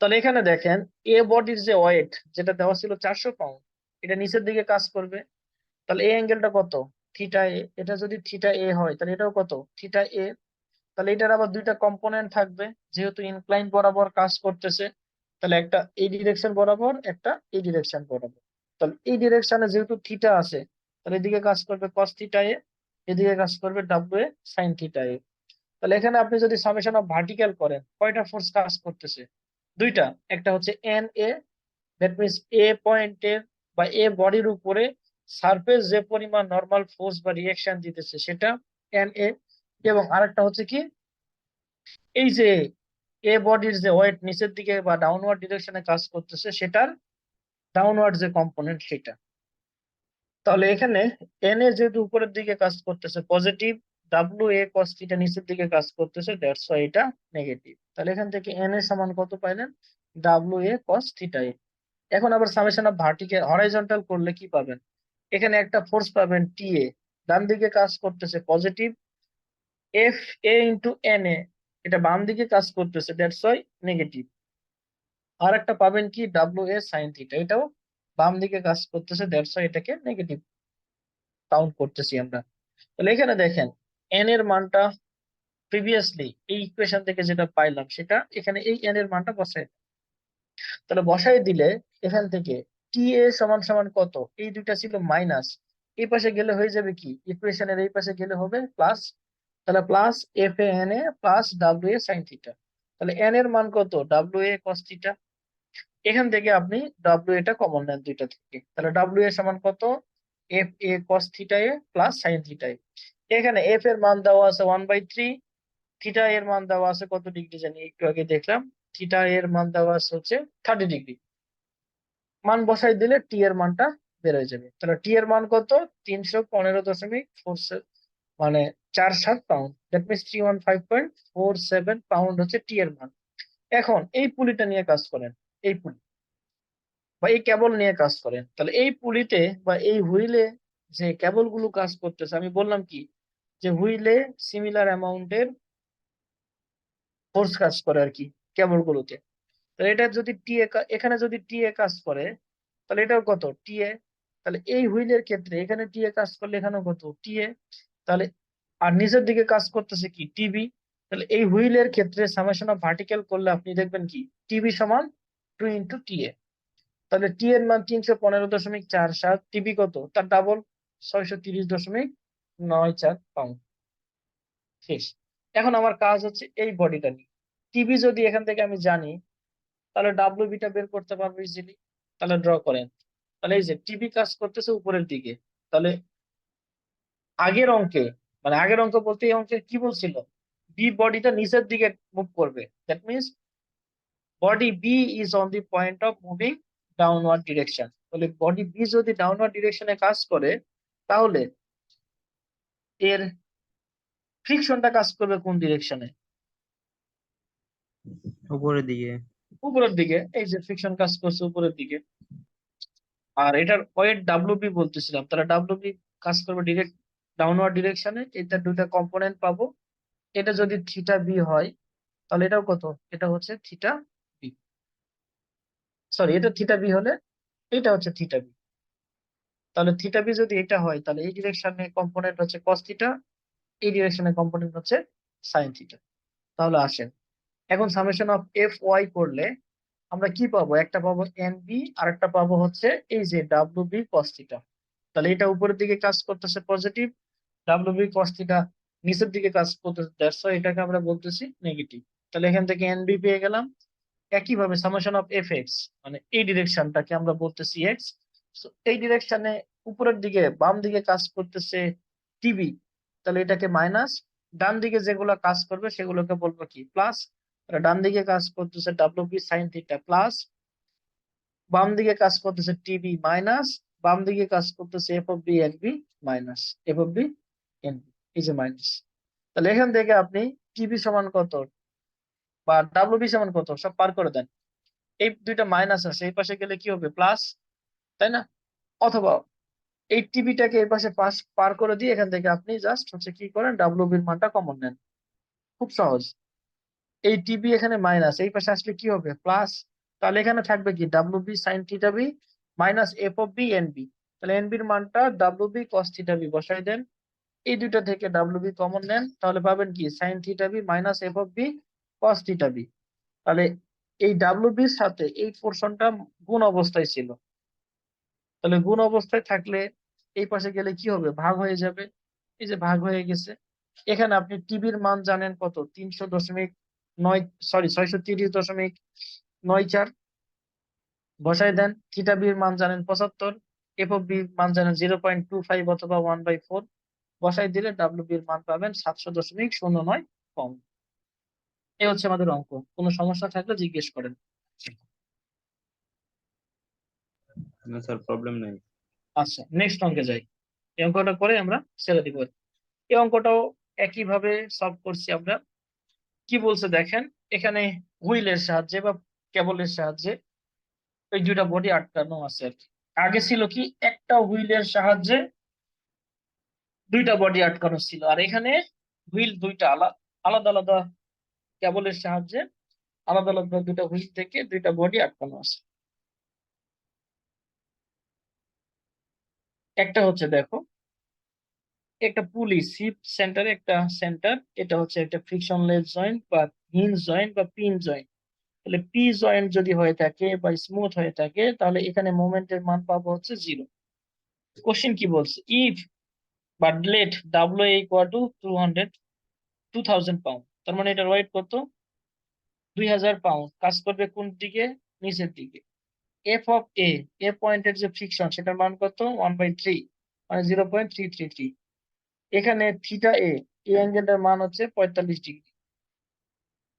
তাহলে এখানে দেখেন, এ বডির যে ওয়েট যেটা দেওয়া ছিল 400 পাউন্ড, এটা নিচের দিকে কাজ করবে। তাহলে এই অ্যাঙ্গেলটা কত, থিটা এ। এটা যদি থিটা এ হয় তাহলে এটাও কত, থিটা এ। তাহলে এটার আবার দুইটা কম্পোনেন্ট থাকবে, যেহেতু ইনক্লাইন বরাবর কাজ করতেছে, তাহলে একটা এই ডিরেকশন বরাবর, একটা এই ডিরেকশন বরাবর। তাহলে এই ডিরেকশনে যেহেতু থিটা আছে, তাহলে এদিকে কাজ করবে কস থিটা এ, এদিকে কাজ করবে ডাব্লিউ এ সাইন থিটা এ। তাহলে এখানে আপনি যদি সামেশন অফ ভার্টিক্যাল করেন, কয়টা ফোর্স কাজ করতেছে, দুইটা। একটা হচ্ছে N A, that means a পয়েন্টের বা এ বডির উপরে সারফেস যে পরিমাণ নর্মাল ফোর্স বা রিঅ্যাকশন দিতেছে সেটা এন এ, এবং আরেকটা হচ্ছে কি, এই যে এ বডির যে ওয়েট নিচের দিকে বা ডাউনওয়ার্ড ডিরেকশনে কাজ করতেছে সেটার ডাউনওয়ার্ড যে কম্পোনেন্ট সেটা। তাহলে এখানে এন এ যেহেতু উপরের দিকে কাজ করতেছে positive, W A cos theta নিচের দিকে কাজ করতেছে, দ্যাটস ওয়াই এটা নেগেটিভ। তাহলে এখান থেকে এন এ সমান কত পাইলেন, ডাব্লিউ এ কস থিটা এ। এখন আবার সামেশন অফ ভার্টিক্যাল হরাইজন্টাল করলে কি পাবেন, এখানে একটা ফোর্স পাবেন টি এ, ডান দিকে কাজ করতেছে positive, F A into N এ, এটা বাম দিকে কাজ করতেছে, দ্যাটস ওয়াই নেগেটিভ। আর একটা পাবেন কি, ডাব্লিউ এ সাইন থিটা, এটাও বাম দিকে কাজ করতেছে, দ্যাটস ওয়াই এটাকে নেগেটিভ কাউন্ট করতেছি আমরা। তাহলে এখানে দেখেন, এন এর মানটা প্রিভিয়াসলি এই ইকুয়েশন থেকে যেটা পাইলাম সেটা এখানে এই এন এর মানটা বসাই, তাহলে বসাই দিলে এখান থেকে টি এ সমান সমান কত, এই দুইটা ছিল মাইনাস, এই পাশে গেলে হয়ে যাবে কি, ইকুয়েশনের এই পাশে গেলে হবে প্লাস। তাহলে plus F A N A plus W A sine theta. তাহলে এন এর মান কত, ডাব্লিউ এ কস থিটা। এখান থেকে আপনি ডাব্লিউ এটা কমন নেন দুইটা থেকে, তাহলে ডাব্লিউ এর সমান কত, F A cos theta A plus sine theta A. এখানে এফ এর মান দেওয়া আছে 1/3, থিটা এর মান দেওয়া আছে কত ডিগ্রি জানি একটু আগে দেখলাম, থিটা এর মান দেওয়া আছে হচ্ছে 30 ডিগ্রি। মান বসাই দিলে টি এর মানটা বের হয়ে যাবে। তাহলে টি এর মান কত, 315.47, মানে 47 পাউন্ড, দ্যাট মিনস 315.47 পাউন্ড হচ্ছে টি এর মান। এখন এই পুলিটা নিয়ে কাজ করেন, এই পুলি বা এই কেবল নিয়ে কাজ করেন। তাহলে এই পুলিতে বা এই হুইলে যে কেবল গুলো কাজ করতেছে, আমি বললাম কি, যে হুইলে সিমিলার অ্যামাউন্টের ফোর্স কাজ করে আর কি কেবল গুলোতে। তাহলে এটা যদি টি এ, এখানে যদি টি এ কাজ করে, তাহলে এটাও কত, টি এ। তাহলে এই হুইলের ক্ষেত্রে এখানে টি এ কাজ করলে এখানেও কত, টি এ। তাহলে আর নিচের দিকে কাজ করতেছে কি, টিবি। তাহলে এই হুইলের ক্ষেত্রে সামেশন অফ ভার্টিক্যাল করলে আপনি দেখবেন কি, টিবি সমান 2 × টি এ। তাহলে টি এর মান 315.47, টিবি কত, তার ডাবল 630.94 পাউন্ড। শেষ। এখন আমার কাজ হচ্ছে এই বডিটা নিয়ে, টিবি যদি এখান থেকে আমি জানি, তাহলে ডাব্লিউ বিটা বের করতে পারবো ইজিলি। তাহলে ড্র করেন, তাহলে এই যে টিবি কাজ করতেছে উপরের দিকে, তাহলে আগের অঙ্কে, মানে আগের অঙ্ক বলতে এই অঙ্কে কি বলছিল, বি বডিটা নিচের দিকে মুভ করবে, that means body B is on the point of moving downward direction. তাহলে বডি বি যদি ডাউনওয়ার্ড ডিরেকশনে কাজ করে, তাহলে এর ফ্রিকশনটা কাজ করবে কোন ডিরেকশনে, উপরের দিকে। উপরের দিকে। এই যে ফ্রিকশন কাজ করছে উপরের দিকে। আর এটার ওয়েট ডাব্লিউ বি বলতেছিলাম, তাহলে ডাব্লিউ বি কাজ করবে ডিরেক্ট ডাউনওয়ার্ড ডিরেকশনে। এটা দুইটা কম্পোনেন্ট পাবো, এটা যদি থিটা বি হয় তাহলে এটাও কত, এটা হচ্ছে থিটা বি, সরি এটা থিটা বি হলে এটা হচ্ছে থিটা বি। তাহলে থিটা বি যদি এটা হয়, তাহলে এই ডিরেকশনে কম্পোনেন্ট হচ্ছে কস থিটা, এই ডিরেকশনে কম্পোনেন্ট হচ্ছে সাইন থিটা। তাহলে আসেন, এখন সামেশন অফ এফ ওয়াই করলে আমরা কি পাবো, একটা পাবো এন বি আর একটা পাবো হচ্ছে এই যে ডাব্লিউ বি কস থিটা। তাহলে এটা উপরের দিকে কাজ করতেছে positive, W B cos theta নিচের দিকে কাজ করতেছে, দ্যাটস ওয়াই এটাকে আমরা বলতেছি নেগেটিভ। তাহলে এখান থেকে এন বি পেয়ে গেলাম, একইভাবে সামেশন অফ এফ এক্স, মানে এই ডিরেকশনটাকে আমরা বলতেছি এক্স। এই ডিরেকশনে উপরের দিকে বাম দিকে কাজ করতেছে টিবি, তাহলে এটাকে মাইনাস। ডান দিকে যেগুলো কাজ করবে সেগুলোকে বলবো কি প্লাস। ডান দিকে কাজ করতেছে W B sine theta plus, বাম দিকে কাজ করতেছে টিবি মাইনাস, বাম দিকে কাজ করতেছে F of B N B minus F of B N B, এই যে মাইনাস। তাহলে এখান থেকে আপনি টিবি সমান কত বা ডাব্লিউ বি সমান কত সব পার করে দেন। এই দুইটা মাইনাস আছে, এই পাশে গেলে কি হবে প্লাস, তাই না? অথবা এই টিবিটাকে এই পাশে পার করে দিয়ে এখান থেকে আপনি জাস্ট হচ্ছে কি করেন, ডাব্লিউ বির মানটা কমন নেন। খুব সহজ। এই টিবি এখানে মাইনাস, এই পাশে আসলে কি হবে প্লাস। তাহলে এখানে থাকবে কি W B sine theta B minus F of B N B. তাহলে এন বির মানটা W B cos theta B বসাই দেন। এই দুইটা থেকে ডাব্লিউ বি কমন নেন, তাহলে পাবেন কি sine theta B minus F of B cos theta B. তাহলে এই ডাব্লিউ বির সাথে এই পোর্শনটা গুণ অবস্থায় ছিল, তাহলে গুণ অবস্থায় থাকলে এই পাশে গেলে কি হবে ভাগ হয়ে যাবে। এই যে ভাগ হয়ে গেছে। এখানে আপনি টিবির মান জানেন কত 300.9, সরি 630.94 বসাই দেন। থিটা বির মান জানেন 75, এফ অফ বি মান জানেন 0.25 অথবা 1/4 বসাই দিলে ডাব্লিউ বির মান পাবেন 700.09 কম। এই হচ্ছে আমাদের অঙ্ক। কোনো সমস্যা থাকলে জিজ্ঞেস করেন। না স্যার, প্রবলেম নাই। আচ্ছা, নেক্সট অঙ্কে যাই। এই অঙ্কটা করে আমরা ছেড়ে দিব। এই অঙ্কটাও একইভাবে সলভ করছি আমরা। কি বলছে দেখেন, এখানে হুইলের সাহায্যে বা কেবলের সাহায্যে ওই দুইটা বডি আটকানো আছে আর কি। আগে ছিল কি একটা হুইলের সাহায্যে দুইটা বডি আটকানো ছিল, আর এখানে হুইল দুইটা আলাদা আলাদা কেবলের সাহায্যে আলাদা আলাদা দুইটা হুইল থেকে দুইটা বডি আটকানো আছে। একটা হচ্ছে দেখো, একটা পুলি সিপ সেন্টারে একটা সেন্টার, এটা হচ্ছে একটা ফ্রিকশনলেস জয়েন্ট বা হিঞ্জ জয়েন্ট বা পিন জয়েন্ট। তাহলে পি জয়েন্ট যদি হয়ে থাকে বা স্মুথ হয়ে থাকে তাহলে এখানে মোমেন্টের মান পাবো হচ্ছে 0। কোশ্চেন কি বলছে, ইফ বা let W equal to 2000 pound, তার মানে এটার ওয়েট কত 2000 পাউন্ড, কাজ করবে কোন দিকে নিচের দিকে। এফ অফ এ পয়েন্টের যে ফ্রিকশন সেটার মান কত 1/3, মানে 0.333। এখানে থিটা এই অ্যাঙ্গেলটার মান হচ্ছে 45 ডিগ্রি।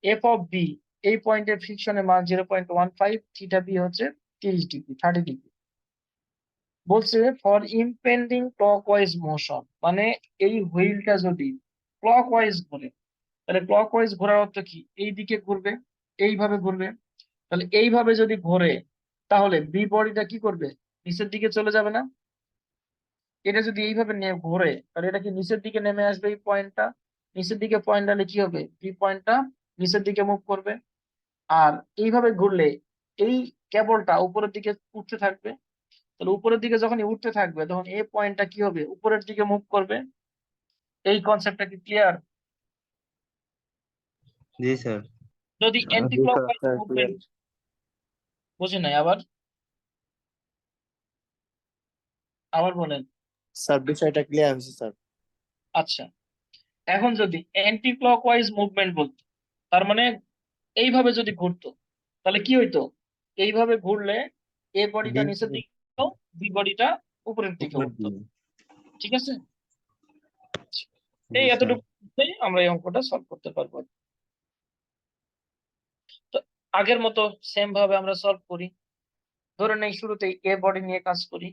এফ অফ বি এই পয়েন্টের ফ্রিকশনের মান 0.15, থিটা বি হচ্ছে 30 ডিগ্রি 30 ডিগ্রি। বলছে ফর ইম্পেন্ডিং ক্লকওয়াইজ মোশন, মানে এই হুইলটা যদি ক্লকওয়াইজ ঘুরে, তাহলে ক্লকওয়াইজ ঘোরার অর্থ কি এই দিকে ঘুরবে, এইভাবে ঘুরবে। তাহলে এইভাবে যদি ঘোরে তাহলে বি বডিটা কি করবে নিচের দিকে চলে যাবে না? এটা যদি এইভাবে ঘোরে তাহলে এটা কি নিচের দিকে নেমে আসবে, এই পয়েন্টটা নিচের দিকে পয়েন্ট আনলে কি হবে বি পয়েন্টটা নিচের দিকে মুভ করবে। আর এইভাবে ঘুরলে এই কেবলটা উপরের দিকে উঠতে থাকবে, তাহলে উপরের দিকে যখন উঠতে থাকবে তখন এই পয়েন্টটা কি হবে উপরের দিকে মুভ করবে। এই কনসেপ্টটা কি ক্লিয়ার? জি স্যার। যদি অ্যান্টি জি স্যার, ক্লকওয়াইজ ক্লিয়ার। মুভমেন্ট বুঝে নাই, আবার আবার বলেন। স্যার বিষয়টা ক্লিয়ার হয়েছে স্যার। আচ্ছা, এখন যদি অ্যান্টি ক্লকওয়াইজ মুভমেন্ট বলতো, তার মানে এইভাবে যদি ঘুরতো তাহলে কি হইতো, এইভাবে ঘুরলে এ বডিটা নিচের দিকে উঠতো, বি বডিটা উপরের দিকে উপরের উঠতো। দিকে। ঠিক আছে, জি এই স্যার। এতটুকু আমরা এই অঙ্কটা সলভ করতে পারবো। তো আগের মতো সেম ভাবে আমরা সলভ করি। ধরে নেই শুরুতেই এ বডি নিয়ে কাজ করি।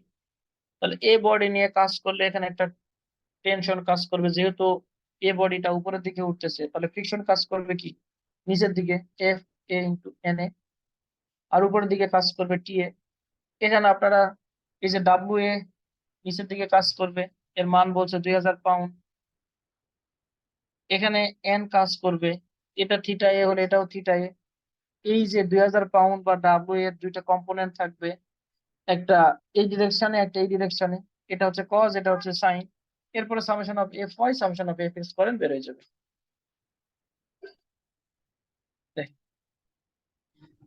তাহলে এ বডি নিয়ে কাজ করলে এখানে একটা টেনশন কাজ করবে, যেহেতু এ বডিটা উপরের দিকে উঠতেছে তাহলে ফ্রিকশন কাজ করবে কি নিচের দিকে F A into N A, আর উপরের দিকে কাজ করবে টি এ। এখানে আপনারা এই যে ডাব্লিউ এ নিচের দিকে কাজ করবে, এর মান বলছে 2000 পাউন্ড। এখানে এন কাজ করবে, এটা থিটা এ হলে এটাও থিটা এ। এই যে 2000 পাউন্ড বা ডাব্লিউ এর দুইটা কম্পোনেন্ট থাকবে, একটা এই ডিরেকশনে একটা এই ডিরেকশনে, এটা হচ্ছে কজ এটা হচ্ছে সাইন। এরপরে summation of F Y summation of F X করেন বের হয়ে যাবে।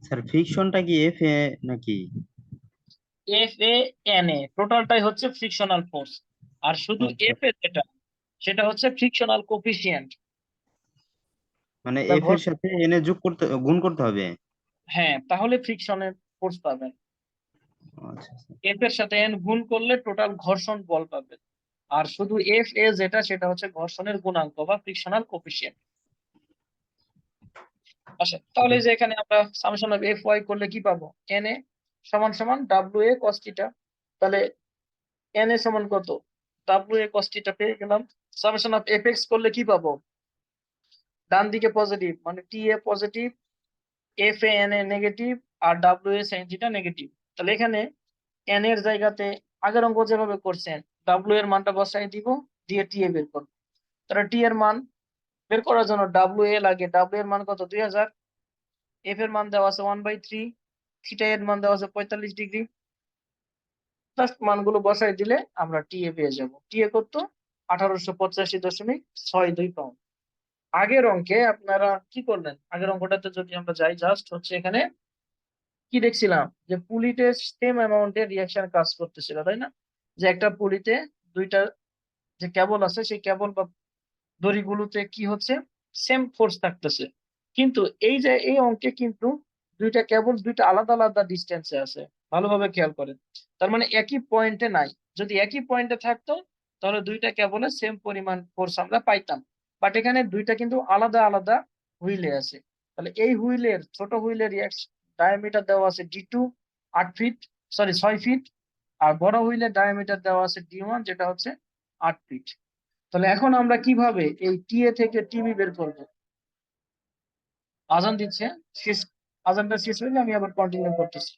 স্যার ফ্রিকশনটা কি এফ এ নাকি? এফ এ এন এ টোটালটাই হচ্ছে ফ্রিকশনাল ফোর্স, আর শুধু আচ্ছা, এফ এ যেটা সেটা হচ্ছে ফ্রিকশনাল কোফিসিয়েন্ট মানে বা এফ এর ঘর্ষণ। সাথে এন এ যোগ করতে গুণ করতে হবে। হ্যাঁ, তাহলে ফ্রিকশনের ফোর্স পাবেন। আচ্ছা স্যার। এফ এর সাথে এন গুণ করলে টোটাল ঘর্ষণ বল পাবেন। আর শুধু এফ এ যেটা সেটা হচ্ছে ঘর্ষণের গুণাঙ্ক বা ফ্রিকশনাল কোফিসিয়েন্ট। আচ্ছা, তাহলে এই যে এখানে আমরা সামেশন অফ এফ ওয়াই করলে কি পাবো? এন এ সমান সমান ডাব্লিউ এ কস থিটা। তাহলে এন এ সমান কত? ডাব্লিউ এ কস থিটা পেয়ে গেলাম। সামেশন অফ এফ এক্স করলে কি পাবো? ডান দিকে পজিটিভ মানে T A positive, F A N A negative, আর W A sine theta negative. তাহলে এখানে এন এর জায়গাতে আগের অঙ্ক যেভাবে করছেন ডাব্লিউ এর মানটা বসাই দিব, দিয়ে টি এ বের করবো। তাহলে টি এর মান বের করার জন্য ডাব্লিউ এ লাগে, ডাব্লিউ এর মান কত? 2000। এফ এর মান দেওয়া আছে 1/3, থিটা এর মান দেওয়া আছে 45 ডিগ্রি। জাস্ট মানগুলো বসাই দিলে আমরা টি এ পেয়ে যাবো। টি এ কত? 1885.62 পাউন্ড। আগের অঙ্কে আপনারা কি করলেন? আগের অঙ্কটাতে যদি আমরা যাই, জাস্ট হচ্ছে এখানে কি দেখছিলাম যে পুলিতে সেম অ্যামাউন্টের রিয়াকশন কাজ করতেছিল, তাই না? যে একটা পুলিতে দুইটা যে কেবল আছে সেই কেবল বা দড়িগুলোতে কি হচ্ছে, সেম ফোর্স থাকতেছে। কিন্তু এই যে এই অঙ্কে কিন্তু দুইটা কেবল দুইটা আলাদা আলাদা ডিস্টেন্সে আছে। ভালোভাবে খেয়াল করেন, তার মানে একই পয়েন্টে নাই। যদি একই পয়েন্টে থাকতো তাহলে দুইটা কেবলে সেম পরিমাণ ফোর্স আমরা পাইতাম। বাট এখানে দুইটা কিন্তু আলাদা আলাদা হুইলে আছে। তাহলে এই হুইলের ছোট হুইলের ডায়ামিটার দেওয়া আছে D2 8 ফিট, সরি 6 ফিট। আর বড় হুইলের ডায়ামিটার দেওয়া আছে D1 যেটা হচ্ছে 8 ফিট। তাহলে এখন আমরা কিভাবে এই টিএ থেকে টিবি বের করব? আজান দিচ্ছে, শেষ, আজানটা শেষ হইলে আমি আবার কন্টিনিউ করতেছি।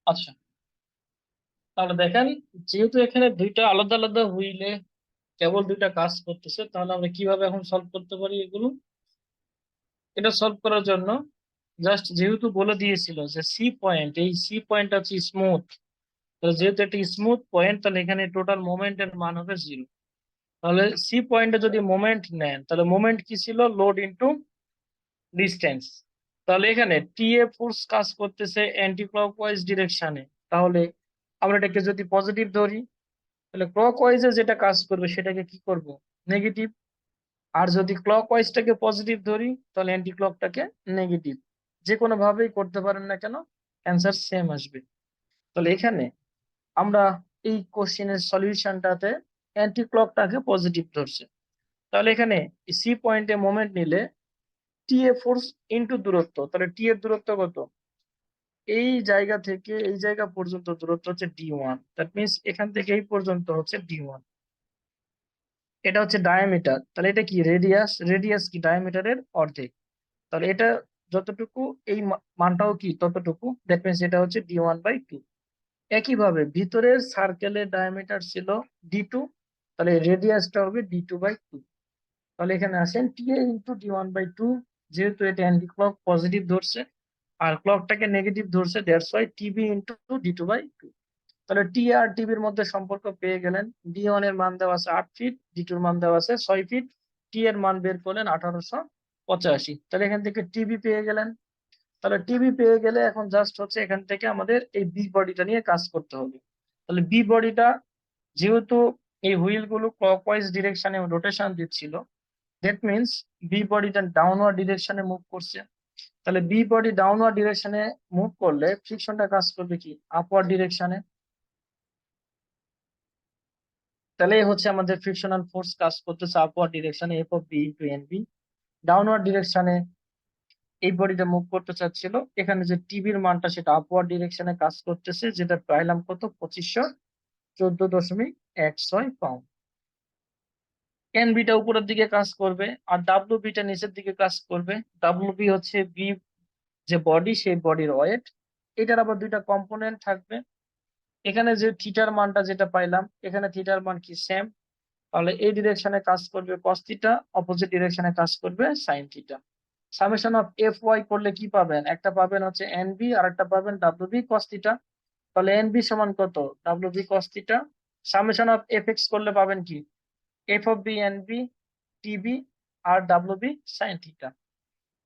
আচ্ছা, তাহলে দেখেন, যেহেতু এখানে দুইটা আলাদা আলাদা হুইলে কেবল দুইটা কাজ করতেছে, তাহলে আমরা কিভাবে এখন সলভ করতে পারি এগুলো? এটা সলভ করার জন্য জাস্ট যেহেতু বলে দিয়েছিল যে সি পয়েন্ট, এই সি পয়েন্ট হচ্ছে স্মুথ, তো যেহেতু একটা স্মুথ পয়েন্ট, তাহলে এখানে টোটাল মোমেন্টের মান হবে 0। তাহলে সি পয়েন্টে যদি মোমেন্ট নেন, তাহলে মোমেন্ট কি ছিল? Load into distance. তাহলে এখানে টি এ ফোর্স কাজ করতেছে অ্যান্টি ক্লকওয়াইজ ডিরেকশনে, তাহলে আমরা এটাকে যদি পজিটিভ ধরি, তাহলে ক্লকওয়াইজে যেটা কাজ করবে সেটাকে কি করব? নেগেটিভ। আর যদি ক্লকওয়াইজটাকে পজিটিভ ধরি, তাহলে অ্যান্টি ক্লকটাকে নেগেটিভ। যে কোনো ভাবেই করতে পারেন না কেন, অ্যান্সার সেম আসবে। তাহলে এখানে আমরা এই কোশ্চেনের সলিউশনটাতে অ্যান্টি ক্লকটাকে পজিটিভ ধরছে। তাহলে এখানে সি পয়েন্টে মোমেন্ট নিলে টি এ ফোর্স ইনটু দূরত্ব, তাহলে টি এর দূরত্ব কত? এই জায়গা থেকে এই জায়গা পর্যন্ত দূরত্ব হচ্ছে d1, দ্যাট মিনস এখান থেকে এই পর্যন্ত হচ্ছে d1। এটা হচ্ছে ডায়ামিটার, তাহলে এটা কি? রেডিয়াস। রেডিয়াস কি? ডায়ামিটারের অর্ধেক। তাহলে এটা যতটুকু, এই মানটাও কি ততটুকু, দ্যাট মিনস এটা হচ্ছে d1/2। একইভাবে ভিতরের সার্কেলের ডায়ামিটার ছিল d2, তাহলে রেডিয়াসটা হবে d2/2। তাহলে এখানে আসেন টি এ ইন্টু d1/2, যেহেতু এটা অ্যান্টি ক্লক পজিটিভ ধরছে আর ক্লকটাকে নেগেটিভ ধরছে, that's why TB into d2/2। তাহলে টি আর টিবির মধ্যে সম্পর্ক পেয়ে গেলেন। d1 এর মান দেওয়া আছে 8 ফিট, d2 এর মান দেওয়া আছে 6 ফিট, টি এর মান বের করলেন 1885। তাহলে এখান থেকে টিবি পেয়ে গেলেন। তাহলে টিবি পেয়ে গেলে এখন জাস্ট হচ্ছে এখান থেকে আমাদের এই বি বডিটা নিয়ে কাজ করতে হবে। তাহলে বি বডিটা, যেহেতু এই হুইল গুলো ক্লকওয়াইজ ডিরেকশনে রোটেশন দিচ্ছিল, দ্যাট মিনস বি বডিটা ডাউনওয়ার্ড ডিরেকশনে মুভ করছে। তাহলে বি বডি ডাউনওয়ার্ড ডিরেকশনে মুভ করলে ফ্রিকশনটা কাজ করবে কি? আপওয়ার্ড ডিরেকশনে। তাহলে এই হচ্ছে আমাদের ফ্রিকশনাল ফোর্স কাজ করতেছে আপওয়ার্ড ডিরেকশনে, F of B into N B. Downward ডিরেকশনে এই বডিটা মুভ করতে চাচ্ছিল, এখানে যে টিবির মানটা সেটা আপওয়ার্ড ডিরেকশনে কাজ করতেছে, যেটা পাইলাম কত? 2514.16 পাউন্ড। এন বিটা উপরের দিকে কাজ করবে আর ডাব্লিউ বিটা নিচের দিকে কাজ করবে। ডাব্লিউ বি হচ্ছে বি যে বডি, সেই বডির ওয়েট। এটার আবার দুইটা কম্পোনেন্ট থাকবে। এখানে যে থিটার মানটা যেটা পাইলাম, এখানে থিটার মান কি? সেম। তাহলে এই ডিরেকশনে কাজ করবে কস থিটা, অপোজিট ডিরেকশনে কাজ করবে sine theta. Summation of F Y করলে কি পাবেন? একটা পাবেন হচ্ছে এন বি আর একটা পাবেন ডাব্লিউ বি কস থিটা। তাহলে এন বি সমান কত? W B cos theta. Summation of F X করলে পাবেন কি? F of B N B T B আর ডাব্লিউ বি সাইন থিটা।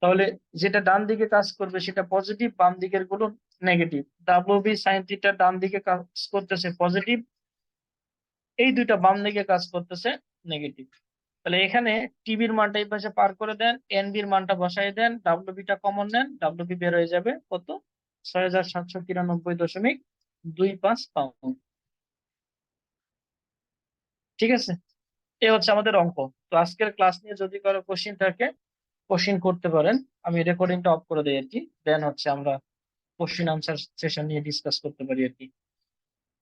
তাহলে যেটা ডান দিকে কাজ করবে সেটা পজিটিভ, বাম দিকের গুলো negative. W B sine theta ডান দিকে কাজ করতেছে পজিটিভ, এই দুইটা বাম দিকে কাজ করতেছে নেগেটিভ। তাহলে এখানে টিবির মানটা এই পাশে পার করে দেন, এন বির মানটা বসাই দেন, ডাব্লিউ বিটা কমন নেন, ডাব্লিউ বি বের হয়ে যাবে কত? 6793.25 পাউন্ড। ঠিক আছে, এ হচ্ছে আমাদের অঙ্ক। তো আজকের ক্লাস নিয়ে যদি কারো কোশ্চিন থাকে, কোশ্চিন করতে পারেন। আমি রেকর্ডিংটা অফ করে দিই আর কি, দেন হচ্ছে আমরা কোশ্চিন আনসার সেশন নিয়ে ডিসকাস করতে পারি আর কি।